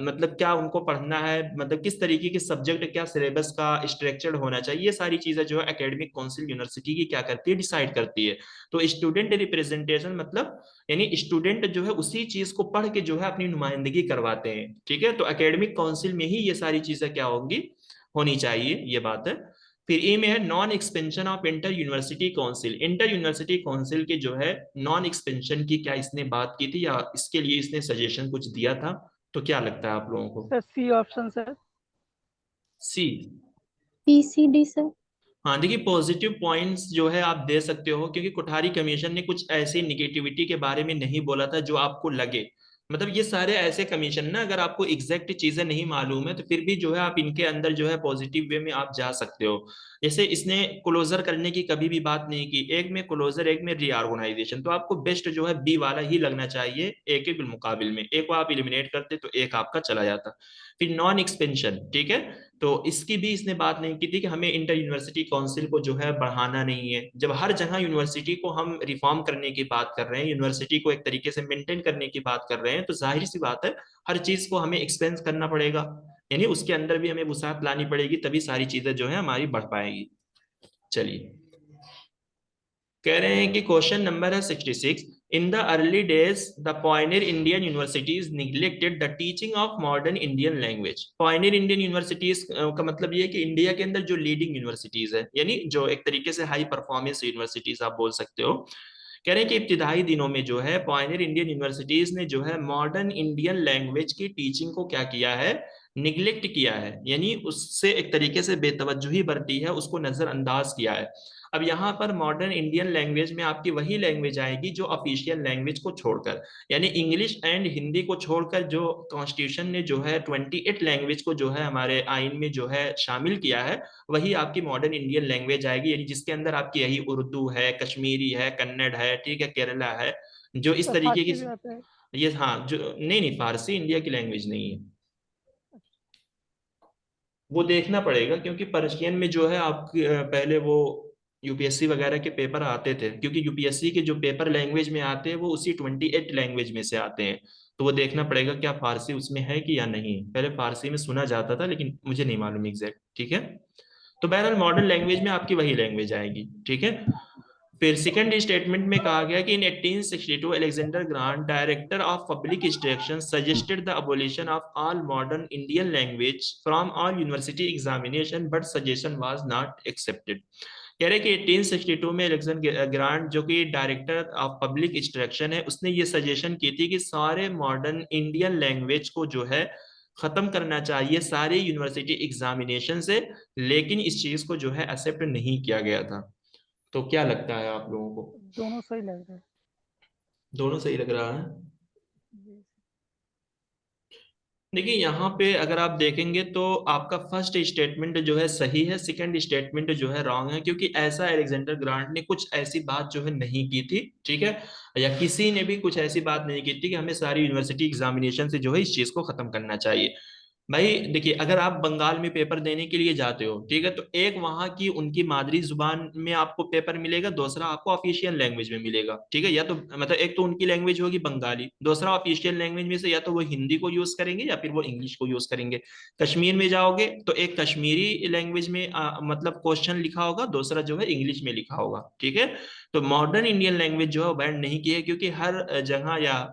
मतलब क्या उनको पढ़ना है, मतलब किस तरीके के सब्जेक्ट, क्या सिलेबस का स्ट्रक्चर होना चाहिए, ये सारी चीजें जो है एकेडमिक काउंसिल यूनिवर्सिटी की क्या करती है, डिसाइड करती है। तो स्टूडेंट रिप्रेजेंटेशन मतलब यानी स्टूडेंट जो है उसी चीज को पढ़ के जो है अपनी नुमाइंदगी करवाते हैं। ठीक है, तो एकेडमिक काउंसिल में ही ये सारी चीजें क्या होंगी, होनी चाहिए, ये बात है। फिर ए में है non expansion of inter university council, inter university council की जो है नॉन एक्सपेंशन की क्या इसने बात की थी या इसके लिए इसने सजेशन कुछ दिया था। तो क्या लगता है आप लोगों को। Sir C option sir. C, B C D sir. हाँ देखिए पॉजिटिव पॉइंट्स जो है आप दे सकते हो क्योंकि कोठारी कमीशन ने कुछ ऐसे निगेटिविटी के बारे में नहीं बोला था जो आपको लगे, मतलब ये सारे ऐसे कमीशन ना, अगर आपको एग्जैक्ट चीजें नहीं मालूम है तो फिर भी जो है आप इनके अंदर जो है पॉजिटिव वे में आप जा सकते हो। जैसे इसने क्लोजर करने की कभी भी बात नहीं की, एक में क्लोजर एक में रीऑर्गेनाइजेशन, तो आपको बेस्ट जो है बी वाला ही लगना चाहिए एक एक मुकाबिल में। एक को आप एलिमिनेट करते तो एक आपका चला जाता। फिर नॉन एक्सपेंशन, ठीक है, तो इसकी भी इसने बात नहीं की थी कि हमें इंटर यूनिवर्सिटी काउंसिल को जो है बढ़ाना नहीं है। जब हर जगह यूनिवर्सिटी को हम रिफॉर्म करने की बात कर रहे हैं, यूनिवर्सिटी को एक तरीके से मेंटेन करने की बात कर रहे हैं, तो जाहिर सी बात है हर चीज को हमें एक्सपेंस करना पड़ेगा, यानी उसके अंदर भी हमें वसात लानी पड़ेगी, तभी सारी चीजें जो है हमारी बढ़ पाएगी। चलिए, कह रहे हैं कि क्वेश्चन नंबर है 66। In the early days the pioneer Indian universities neglected the teaching of modern Indian language. Pioneer Indian universities का मतलब ये है कि इंडिया के अंदर जो लीडिंग यूनिवर्सिटीज है, यानी जो एक तरीके से हाई परफॉर्मेंस यूनिवर्सिटीज आप बोल सकते हो। कह रहे हैं कि इब्तिदाई दिनों में जो है पॉयनियर इंडियन यूनिवर्सिटीज ने जो है मॉडर्न इंडियन लैंग्वेज की टीचिंग को क्या किया है, निग्लेक्ट किया है, यानी उससे एक तरीके से बेतवज्जुही बरती है, उसको नजरअंदाज किया है। अब यहाँ पर मॉडर्न इंडियन लैंग्वेज में आपकी वही लैंग्वेज आएगी जो ऑफिशियल लैंग्वेज को छोड़कर, यानी इंग्लिश एंड हिंदी को छोड़कर जो कॉन्स्टिट्यूशन ने जो है 28 लैंग्वेज को जो है हमारे आइन में जो है शामिल किया है, वही आपकी मॉडर्न इंडियन लैंग्वेज आएगी, यानी जिसके अंदर आपकी यही उर्दू है, कश्मीरी है, कन्नड़ है, ठीक है, केरला है, जो इस सर तरीके की। फारसी भी आता है? ये हाँ, जो नहीं नहीं, फारसी इंडिया की लैंग्वेज नहीं है, वो देखना पड़ेगा, क्योंकि पर्शियन में जो है आप पहले वो यूपीएससी वगैरह के पेपर आते थे, क्योंकि यूपीएससी के जो पेपर लैंग्वेज में आते हैं वो उसी 28 लैंग्वेज में से आते हैं, तो वो देखना पड़ेगा क्या फारसी उसमें है कि या नहीं। पहले फारसी में सुना जाता था लेकिन मुझे नहीं मालूम एग्जैक्ट, ठीक है। तो बहरहाल मॉडर्न लैंग्वेज में आपकी वही लैंग्वेज आएगी, ठीक है। फिर सेकंड स्टेटमेंट में कहा गया कि इन 1862 Alexander grant, director of public instruction, suggested the abolition of all modern Indian language from all university examination, but suggestion was not accepted. कह रहे कि 1862 में अलेक्जेंडर ग्रांट जो कि डायरेक्टर ऑफ पब्लिक इंस्ट्रक्शन है, उसने ये सजेशन की थी कि सारे मॉडर्न इंडियन लैंग्वेज को जो है खत्म करना चाहिए सारे यूनिवर्सिटी एग्जामिनेशन से, लेकिन इस चीज को जो है एक्सेप्ट नहीं किया गया था। तो क्या लगता है आप लोगों को? दोनों सही लग रहा है। दोनों सही लग रहा है। जी। देखिए यहाँ पे अगर आप देखेंगे तो आपका फर्स्ट स्टेटमेंट जो है सही है, सेकंड स्टेटमेंट जो है रॉन्ग है, क्योंकि ऐसा अलेक्जेंडर ग्रांट ने कुछ ऐसी बात जो है नहीं की थी, ठीक है, या किसी ने भी कुछ ऐसी बात नहीं की थी कि हमें सारी यूनिवर्सिटी एग्जामिनेशन से जो है इस चीज को खत्म करना चाहिए। भाई देखिए, अगर आप बंगाल में पेपर देने के लिए जाते हो, ठीक है, तो एक वहां की उनकी मादरी जुबान में आपको पेपर मिलेगा, दूसरा आपको ऑफिशियल लैंग्वेज में मिलेगा, ठीक है, या तो मतलब एक तो उनकी लैंग्वेज होगी बंगाली, दूसरा ऑफिशियल लैंग्वेज में से या तो वो हिंदी को यूज करेंगे या फिर वो इंग्लिश को यूज करेंगे। कश्मीर में जाओगे तो एक कश्मीरी लैंग्वेज में मतलब क्वेश्चन लिखा होगा, दूसरा जो है इंग्लिश में लिखा होगा, ठीक है। तो मॉडर्न इंडियन लैंग्वेज जो है बैंड नहीं की है, क्योंकि हर जगह या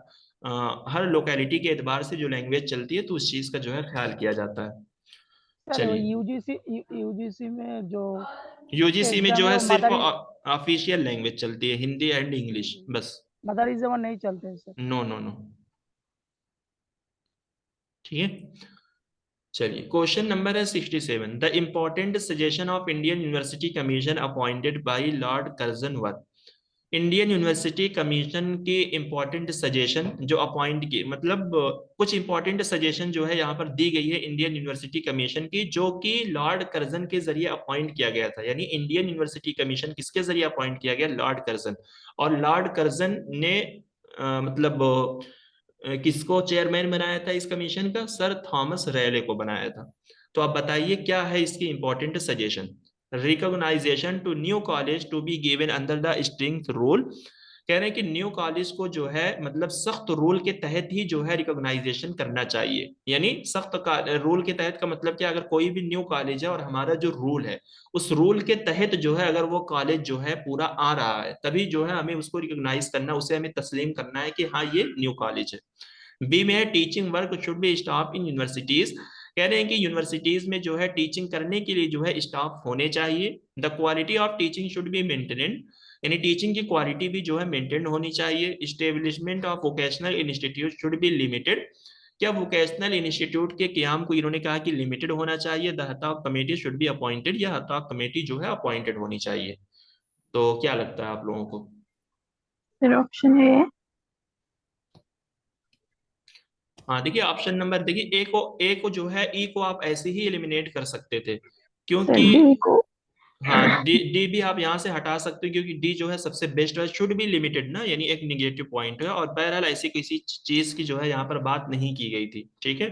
हर लोकेलिटी के एतबार से जो लैंग्वेज चलती है तो उस चीज का जो है ख्याल किया जाता है। सर वो चलिए, यूजीसी में जो यूजीसी में एग्जाम जो है है वो सिर्फ ऑफिशियल लैंग्वेज चलती है, हिंदी एंड इंग्लिश बस। मदरी जबान नहीं चलते हैं सर। नो नो नो, ठीक है। चलिए, क्वेश्चन नंबर है 67। The important suggestion of Indian university commission appointed by Lord Curzon were. Indian university commission की इंपॉर्टेंट सजेशन जो अपॉइंट की, मतलब कुछ इंपॉर्टेंट सजेशन जो है यहाँ पर दी गई है इंडियन यूनिवर्सिटी कमीशन की, जो कि लॉर्ड कर्जन के जरिए अपॉइंट किया गया था, यानी इंडियन यूनिवर्सिटी कमीशन किसके जरिए अपॉइंट किया गया, लॉर्ड कर्जन। और लॉर्ड कर्जन ने मतलब किसको चेयरमैन बनाया था इस कमीशन का, सर थॉमस रेले को बनाया था। तो आप बताइए क्या है इसकी important suggestion. Recognisation to new college to be given under the strict rule. कह रहे हैं कि न्यू कॉलेज को जो है मतलब सख्त रूल के तहत ही जो है रिकॉग्नाइजेशन करना चाहिए, यानी सख्त रूल के तहत का मतलब क्या, अगर कोई भी न्यू कॉलेज है और हमारा जो रूल है उस रूल के तहत जो है अगर वो कॉलेज जो है पूरा आ रहा है, तभी जो है हमें उसको रिकॉग्नाइज करना, उसे हमें तस्लीम करना है कि हाँ ये न्यू कॉलेज है। बी में है teaching work should be staff in universities. कह रहे हैं कि यूनिवर्सिटीज में जो है टीचिंग करने के लिए जो है स्टाफ होने चाहिए। The quality of teaching should be maintained, यानी टीचिंग की क्वालिटी भी जो है मेंटेन होनी चाहिए। Establishment of vocational institute should be limited. क्या वोकेशनल इंस्टीट्यूट के क्याम को इन्होंने कहा कि लिमिटेड होना चाहिए। The Hartog committee should be appointed, या हताक कमेटी जो है अपॉइंटेड होनी चाहिए। तो क्या लगता है आप लोगों को? सर ऑप्शन है हाँ देखिए ऑप्शन नंबर, देखिए ए को जो है, ई को आप ऐसे ही एलिमिनेट कर सकते थे, सर क्योंकि डी को। हाँ डी भी आप यहाँ से हटा सकते हो, क्योंकि डी जो है सबसे बेस्ट है, शुड बी लिमिटेड ना, यानी एक निगेटिव पॉइंट है, और बहरहाल ऐसी किसी चीज की जो है यहाँ पर बात नहीं की गई थी, ठीक है।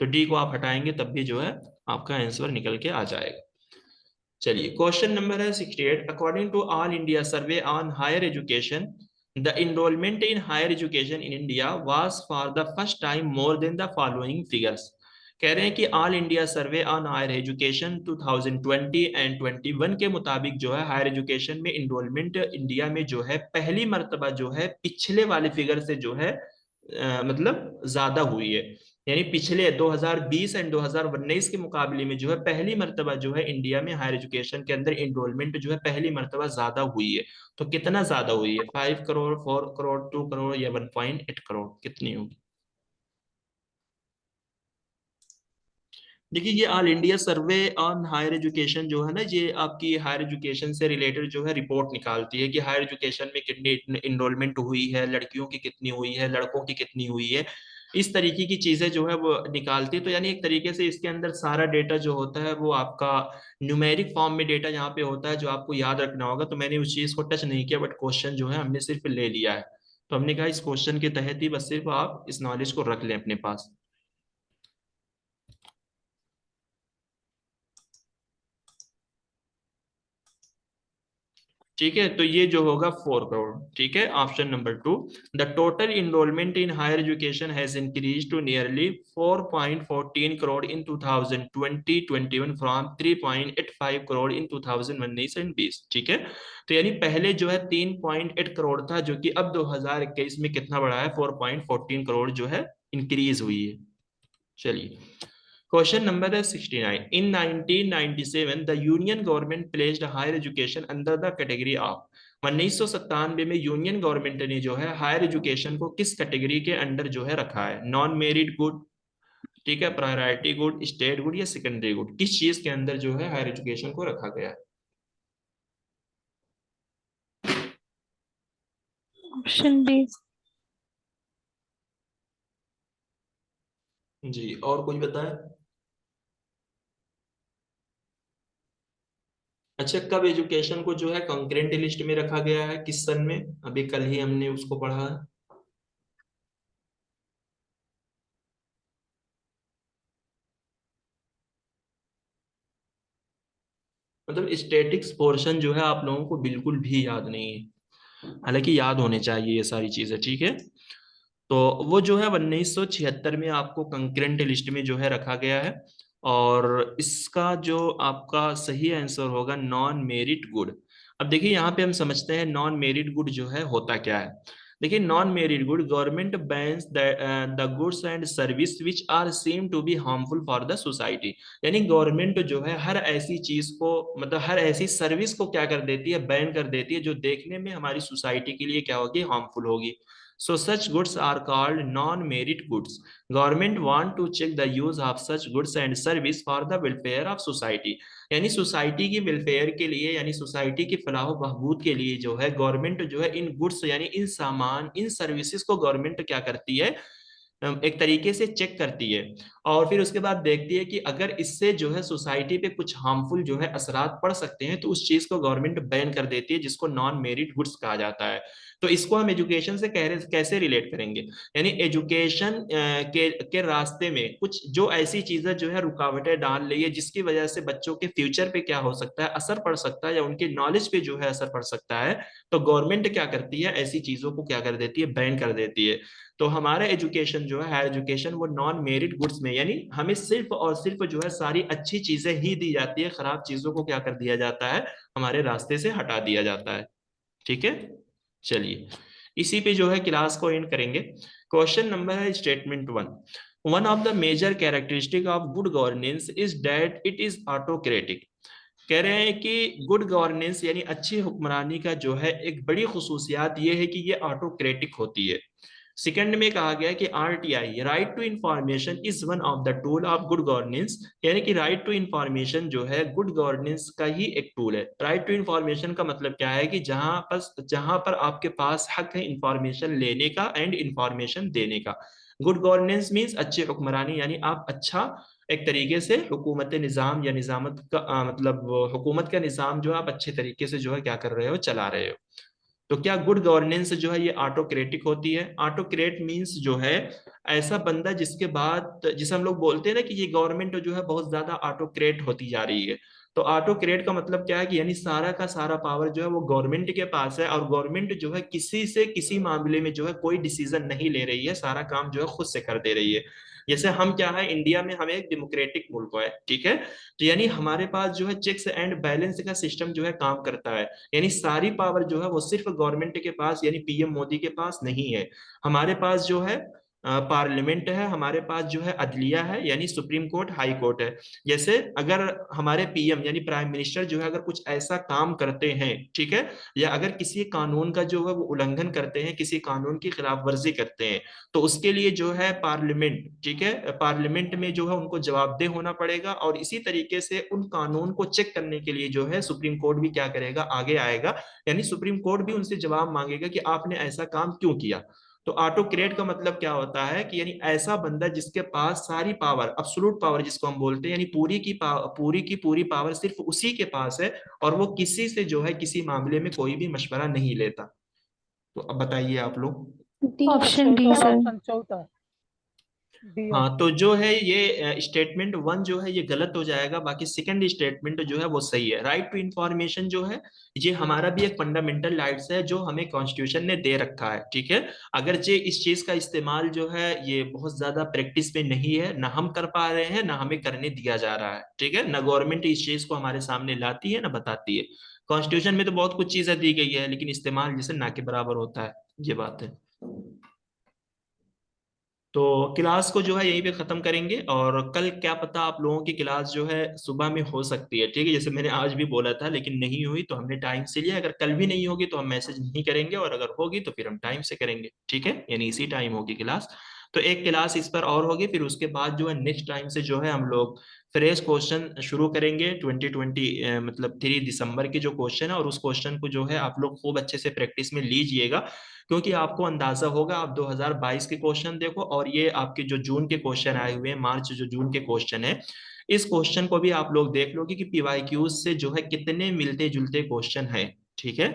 तो डी को आप हटाएंगे तब भी जो है आपका आंसर निकल के आ जाएगा। चलिए क्वेश्चन नंबर है 68। According to all India survey on higher education, the enrolment in higher education in India was for the first time more than the following figures. कह रहे हैं कि all India survey on higher education 2020 and 21 के मुताबिक जो है higher education में enrolment India में जो है पहली मर्तबा जो है पिछले वाले फिगर से जो है मतलब ज्यादा हुई है, यानी पिछले 2020 एंड 2019 के मुकाबले में जो है पहली मर्तबा जो है इंडिया में हायर एजुकेशन के अंदर इनरोलमेंट जो है पहली मर्तबा ज्यादा हुई है। तो कितना ज्यादा हुई है, 5 करोड़, 4 करोड़, 2 करोड़ या 1.8 करोड़, कितनी होगी? देखिए ये all India survey on higher education जो है ना, ये आपकी हायर एजुकेशन से रिलेटेड जो है रिपोर्ट निकालती है कि हायर एजुकेशन में कितनी इनरोलमेंट हुई है, लड़कियों की कितनी हुई है, लड़कों की कितनी हुई है, इस तरीके की चीजें जो है वो निकालती है। तो यानी एक तरीके से इसके अंदर सारा डेटा जो होता है वो आपका न्यूमेरिक फॉर्म में डेटा यहाँ पे होता है, जो आपको याद रखना होगा। तो मैंने उस चीज को टच नहीं किया, बट क्वेश्चन जो है हमने सिर्फ ले लिया है। तो हमने कहा इस क्वेश्चन के तहत ही बस सिर्फ आप इस नॉलेज को रख लें अपने पास। ठीक है, तो ये जो होगा 4 करोड़। ठीक है, option number 2। The total enrolment in higher education has increase to nearly 4.14 crore in 2020-21 from 3.85 crore in 2019 and 20। ठीक है, तो यानी पहले जो है 3.8 करोड़ था, जो कि अब 2021 में कितना बढ़ा है, 4.14 करोड़ जो है इंक्रीज हुई है। चलिए क्वेश्चन नंबर है 69। In 1997 the union government placed higher education under the category of. 1997 में यूनियन गवर्नमेंट ने जो है हायर एजुकेशन को किस कैटेगरी के अंडर जो है रखा है? नॉन मेरिट गुड, ठीक है, प्रायोरिटी गुड, स्टेट गुड या सेकेंडरी गुड, किस चीज के अंदर जो है हायर एजुकेशन को रखा गया है? Option D. जी, और कुछ बताए? अच्छा, कब एजुकेशन को जो है कंकरेंट लिस्ट में रखा गया है, किस सन में? अभी कल ही हमने उसको पढ़ा है। मतलब स्टैटिक्स पोर्शन जो है आप लोगों को बिल्कुल भी याद नहीं है, हालांकि याद होने चाहिए ये सारी चीजें, ठीक है। तो वो जो है 1976 में आपको कंकरेंट लिस्ट में जो है रखा गया है, और इसका जो आपका सही आंसर होगा नॉन मेरिट गुड। अब देखिए यहाँ पे हम समझते हैं नॉन मेरिट गुड जो है होता क्या है। देखिए non merit good, government bans the goods and service which are seem to be harmful for the society. यानी गवर्नमेंट जो है हर ऐसी चीज को, मतलब हर ऐसी सर्विस को क्या कर देती है, बैन कर देती है, जो देखने में हमारी सोसाइटी के लिए क्या होगी, हार्मफुल होगी। So such goods are called non-merit goods. Government want to check the use of such goods and service for the welfare of society. यानी सोसाइटी की वेलफेयर के लिए, यानी सोसाइटी की फलाह बहबूद के लिए जो है गवर्नमेंट जो है इन गुड्स यानी इन सामान, इन सर्विसेज को गवर्नमेंट क्या करती है, एक तरीके से चेक करती है, और फिर उसके बाद देखती है कि अगर इससे जो है सोसाइटी पे कुछ हार्मफुल जो है असरात पड़ सकते हैं, तो उस चीज को गवर्नमेंट बैन कर देती है, जिसको नॉन मेरिट गुड्स कहा जाता है। तो इसको हम एजुकेशन से कैसे रिलेट करेंगे? यानी एजुकेशन के रास्ते में कुछ जो ऐसी चीजें जो है रुकावटें डाल रही है, जिसकी वजह से बच्चों के फ्यूचर पे क्या हो सकता है, असर पड़ सकता है, या उनके नॉलेज पे जो है असर पड़ सकता है, तो गवर्नमेंट क्या करती है, ऐसी चीजों को क्या कर देती है, बैन कर देती है। तो हमारा एजुकेशन जो है हायर एजुकेशन, वो नॉन मेरिट गुड्स में, यानी हमें सिर्फ और सिर्फ जो है सारी अच्छी चीजें ही दी जाती है, खराब चीजों को क्या कर दिया जाता है, हमारे रास्ते से हटा दिया जाता है। ठीक है, चलिए इसी पे जो है क्लास को एंड करेंगे। क्वेश्चन नंबर है statement 1। One of the major characteristic of good governance is that it is autocratic. कह रहे हैं कि गुड गवर्नेंस यानी अच्छी हुक्मरानी का जो है एक बड़ी खुसूसियात ये है कि ये ऑटोक्रेटिक होती है। सेकंड में कहा गया कि RTI, right to information, is one of the tool of good governance. यानी कि राइट टू इंफॉर्मेशन जो है गुड गवर्नेंस का ही एक टूल है। राइट टू इंफॉर्मेशन का मतलब क्या है कि जहां पर आपके पास हक है इंफॉर्मेशन लेने का एंड इंफॉर्मेशन देने का। गुड गवर्नेंस मीन्स अच्छी हुक्मरानी, यानी आप अच्छा एक तरीके से हुकूमत निज़ाम या निज़ामत का मतलब हुकूमत का निज़ाम जो है आप अच्छे तरीके से जो है क्या कर रहे हो, चला रहे हो। तो क्या गुड गवर्नेंस जो है ये ऑटोक्रेटिक होती है? ऑटोक्रेट मीन्स जो है ऐसा बंदा जिसके बाद, जिसे हम लोग बोलते हैं ना कि ये गवर्नमेंट जो है बहुत ज्यादा ऑटोक्रेट होती जा रही है। तो ऑटोक्रेट का मतलब क्या है कि यानी सारा का सारा पावर जो है वो गवर्नमेंट के पास है, और गवर्नमेंट जो है किसी से किसी मामले में जो है कोई डिसीजन नहीं ले रही है, सारा काम जो है खुद से कर दे रही है। जैसे हम क्या है, इंडिया में हम एक डेमोक्रेटिक मुल्क है, ठीक है। तो यानी हमारे पास जो है चेक्स एंड बैलेंस का सिस्टम जो है काम करता है, यानी सारी पावर जो है वो सिर्फ गवर्नमेंट के पास यानी पीएम मोदी के पास नहीं है। हमारे पास जो है पार्लियामेंट है, हमारे पास जो है अदलिया है यानी सुप्रीम कोर्ट, हाई कोर्ट है। जैसे अगर हमारे पीएम यानी प्राइम मिनिस्टर जो है अगर कुछ ऐसा काम करते हैं, ठीक है, या अगर किसी कानून का जो है वो उल्लंघन करते हैं, किसी कानून की खिलाफ वर्जी करते हैं, तो उसके लिए जो है पार्लियामेंट, ठीक है, पार्लियामेंट में जो है उनको जवाबदेह होना पड़ेगा। और इसी तरीके से उन कानून को चेक करने के लिए जो है सुप्रीम कोर्ट भी क्या करेगा, आगे आएगा, यानी सुप्रीम कोर्ट भी उनसे जवाब मांगेगा कि आपने ऐसा काम क्यों किया। तो ऑटोक्रेट का मतलब क्या होता है कि यानी ऐसा बंदा जिसके पास सारी पावर, अब्सोल्यूट पावर जिसको हम बोलते हैं, यानी पूरी की पूरी पावर सिर्फ उसी के पास है, और वो किसी से जो है किसी मामले में कोई भी मशवरा नहीं लेता। तो अब बताइए आप लोग। डी ऑप्शन डी चौथा सर। ऑप्शन, चौथा डी हाँ, ऑप्शन। तो जो है ये स्टेटमेंट वन जो है ये गलत हो जाएगा, बाकी सेकंड स्टेटमेंट जो है वो सही है। राइट टू इंफॉर्मेशन जो है ये हमारा भी एक फंडामेंटल राइट्स है जो हमें कॉन्स्टिट्यूशन ने दे रखा है, ठीक है। अगर जे इस चीज का इस्तेमाल जो है ये बहुत ज्यादा प्रैक्टिस में नहीं है, ना हम कर पा रहे हैं, ना हमें करने दिया जा रहा है, ठीक है, ना गवर्नमेंट इस चीज को हमारे सामने लाती है, ना बताती है। कॉन्स्टिट्यूशन में तो बहुत कुछ चीजें दी गई है, लेकिन इस्तेमाल जैसे ना के बराबर होता है, ये बात है। तो क्लास को जो है यहीं पे खत्म करेंगे, और कल क्या पता आप लोगों की क्लास जो है सुबह में हो सकती है, ठीक है, जैसे मैंने आज भी बोला था, लेकिन नहीं हुई तो हमने टाइम से लिया। अगर कल भी नहीं होगी तो हम मैसेज नहीं करेंगे, और अगर होगी तो फिर हम टाइम से करेंगे, ठीक है, यानी इसी टाइम होगी क्लास। तो एक क्लास इस पर और होगी, फिर उसके बाद जो है नेक्स्ट टाइम से जो है हम लोग फ्रेश क्वेश्चन शुरू करेंगे 2020 मतलब 3 दिसंबर की जो क्वेश्चन है, और उस क्वेश्चन को जो है आप लोग खूब अच्छे से प्रैक्टिस में लीजिएगा, क्योंकि आपको अंदाजा होगा, आप 2022 के क्वेश्चन देखो, और ये आपके जो जून के क्वेश्चन आए हुए हैं, मार्च जो जून के क्वेश्चन है, इस क्वेश्चन को भी आप लोग देख लोगे कि पीवाईक्यूज से जो है कितने मिलते जुलते क्वेश्चन है, ठीक है।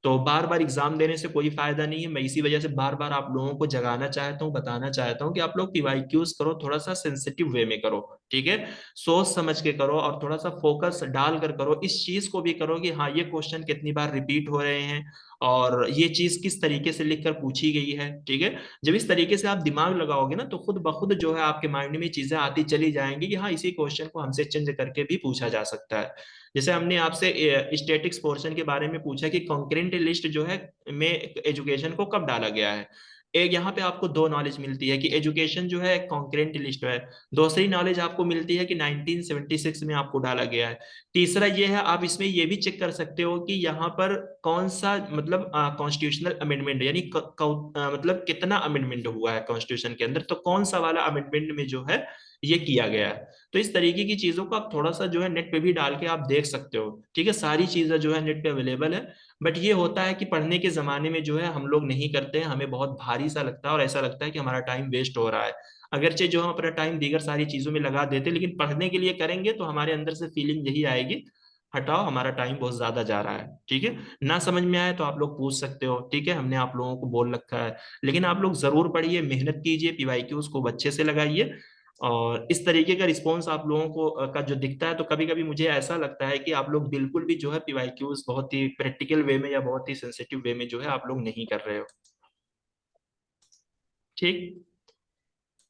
तो बार बार एग्जाम देने से कोई फायदा नहीं है, मैं इसी वजह से बार बार आप लोगों को जगाना चाहता हूँ, बताना चाहता हूँ कि आप लोग पीवाईक्यूज करो, थोड़ा सा सेंसिटिव वे में करो, ठीक है, सोच समझ के करो, और थोड़ा सा फोकस डाल कर करो, इस चीज को भी करो कि हाँ ये क्वेश्चन कितनी बार रिपीट हो रहे हैं, और ये चीज किस तरीके से लिखकर पूछी गई है, ठीक है। जब इस तरीके से आप दिमाग लगाओगे ना, तो खुद ब खुद जो है आपके माइंड में चीजें आती चली जाएंगी कि हाँ इसी क्वेश्चन को हमसे चेंज करके भी पूछा जा सकता है। जैसे हमने आपसे स्टैटिक्स पोर्शन के बारे में पूछा कि कॉन्करेंट लिस्ट जो है में एजुकेशन को कब डाला गया है। एक यहाँ पे आपको दो नॉलेज मिलती है कि एजुकेशन जो है कॉन्करेंट लिस्ट है। दूसरी नॉलेज आपको मिलती है कि 1976 में आपको डाला गया है। तीसरा ये है, आप इसमें ये भी चेक कर सकते हो कि यहाँ पर कौन सा मतलब कॉन्स्टिट्यूशनल अमेंडमेंट, यानी मतलब कितना अमेंडमेंट हुआ है कॉन्स्टिट्यूशन के अंदर, तो कौन सा वाला अमेंडमेंट में जो है ये किया गया है। तो इस तरीके की चीजों को आप थोड़ा सा जो है नेट पे भी डाल के आप देख सकते हो, ठीक है, सारी चीजें जो है नेट पे अवेलेबल है। बट ये होता है कि पढ़ने के जमाने में जो है हम लोग नहीं करते हैं, हमें बहुत भारी सा लगता है, और ऐसा लगता है कि हमारा टाइम वेस्ट हो रहा है। अगरचे जो हम अपना टाइम दीगर सारी चीजों में लगा देते, लेकिन पढ़ने के लिए करेंगे तो हमारे अंदर से फीलिंग यही आएगी, हटाओ हमारा टाइम बहुत ज्यादा जा रहा है, ठीक है। ना समझ में आए तो आप लोग पूछ सकते हो, ठीक है, हमने आप लोगों को बोल रखा है, लेकिन आप लोग जरूर पढ़िए, मेहनत कीजिए, पीवाईक्यूज को अच्छे से लगाइए। और इस तरीके का रिस्पॉन्स आप लोगों को का जो दिखता है, तो कभी कभी मुझे ऐसा लगता है कि आप लोग बिल्कुल भी जो है पीवाईक्यूज बहुत ही प्रैक्टिकल वे में या बहुत ही सेंसिटिव वे में जो है आप लोग नहीं कर रहे हो, ठीक।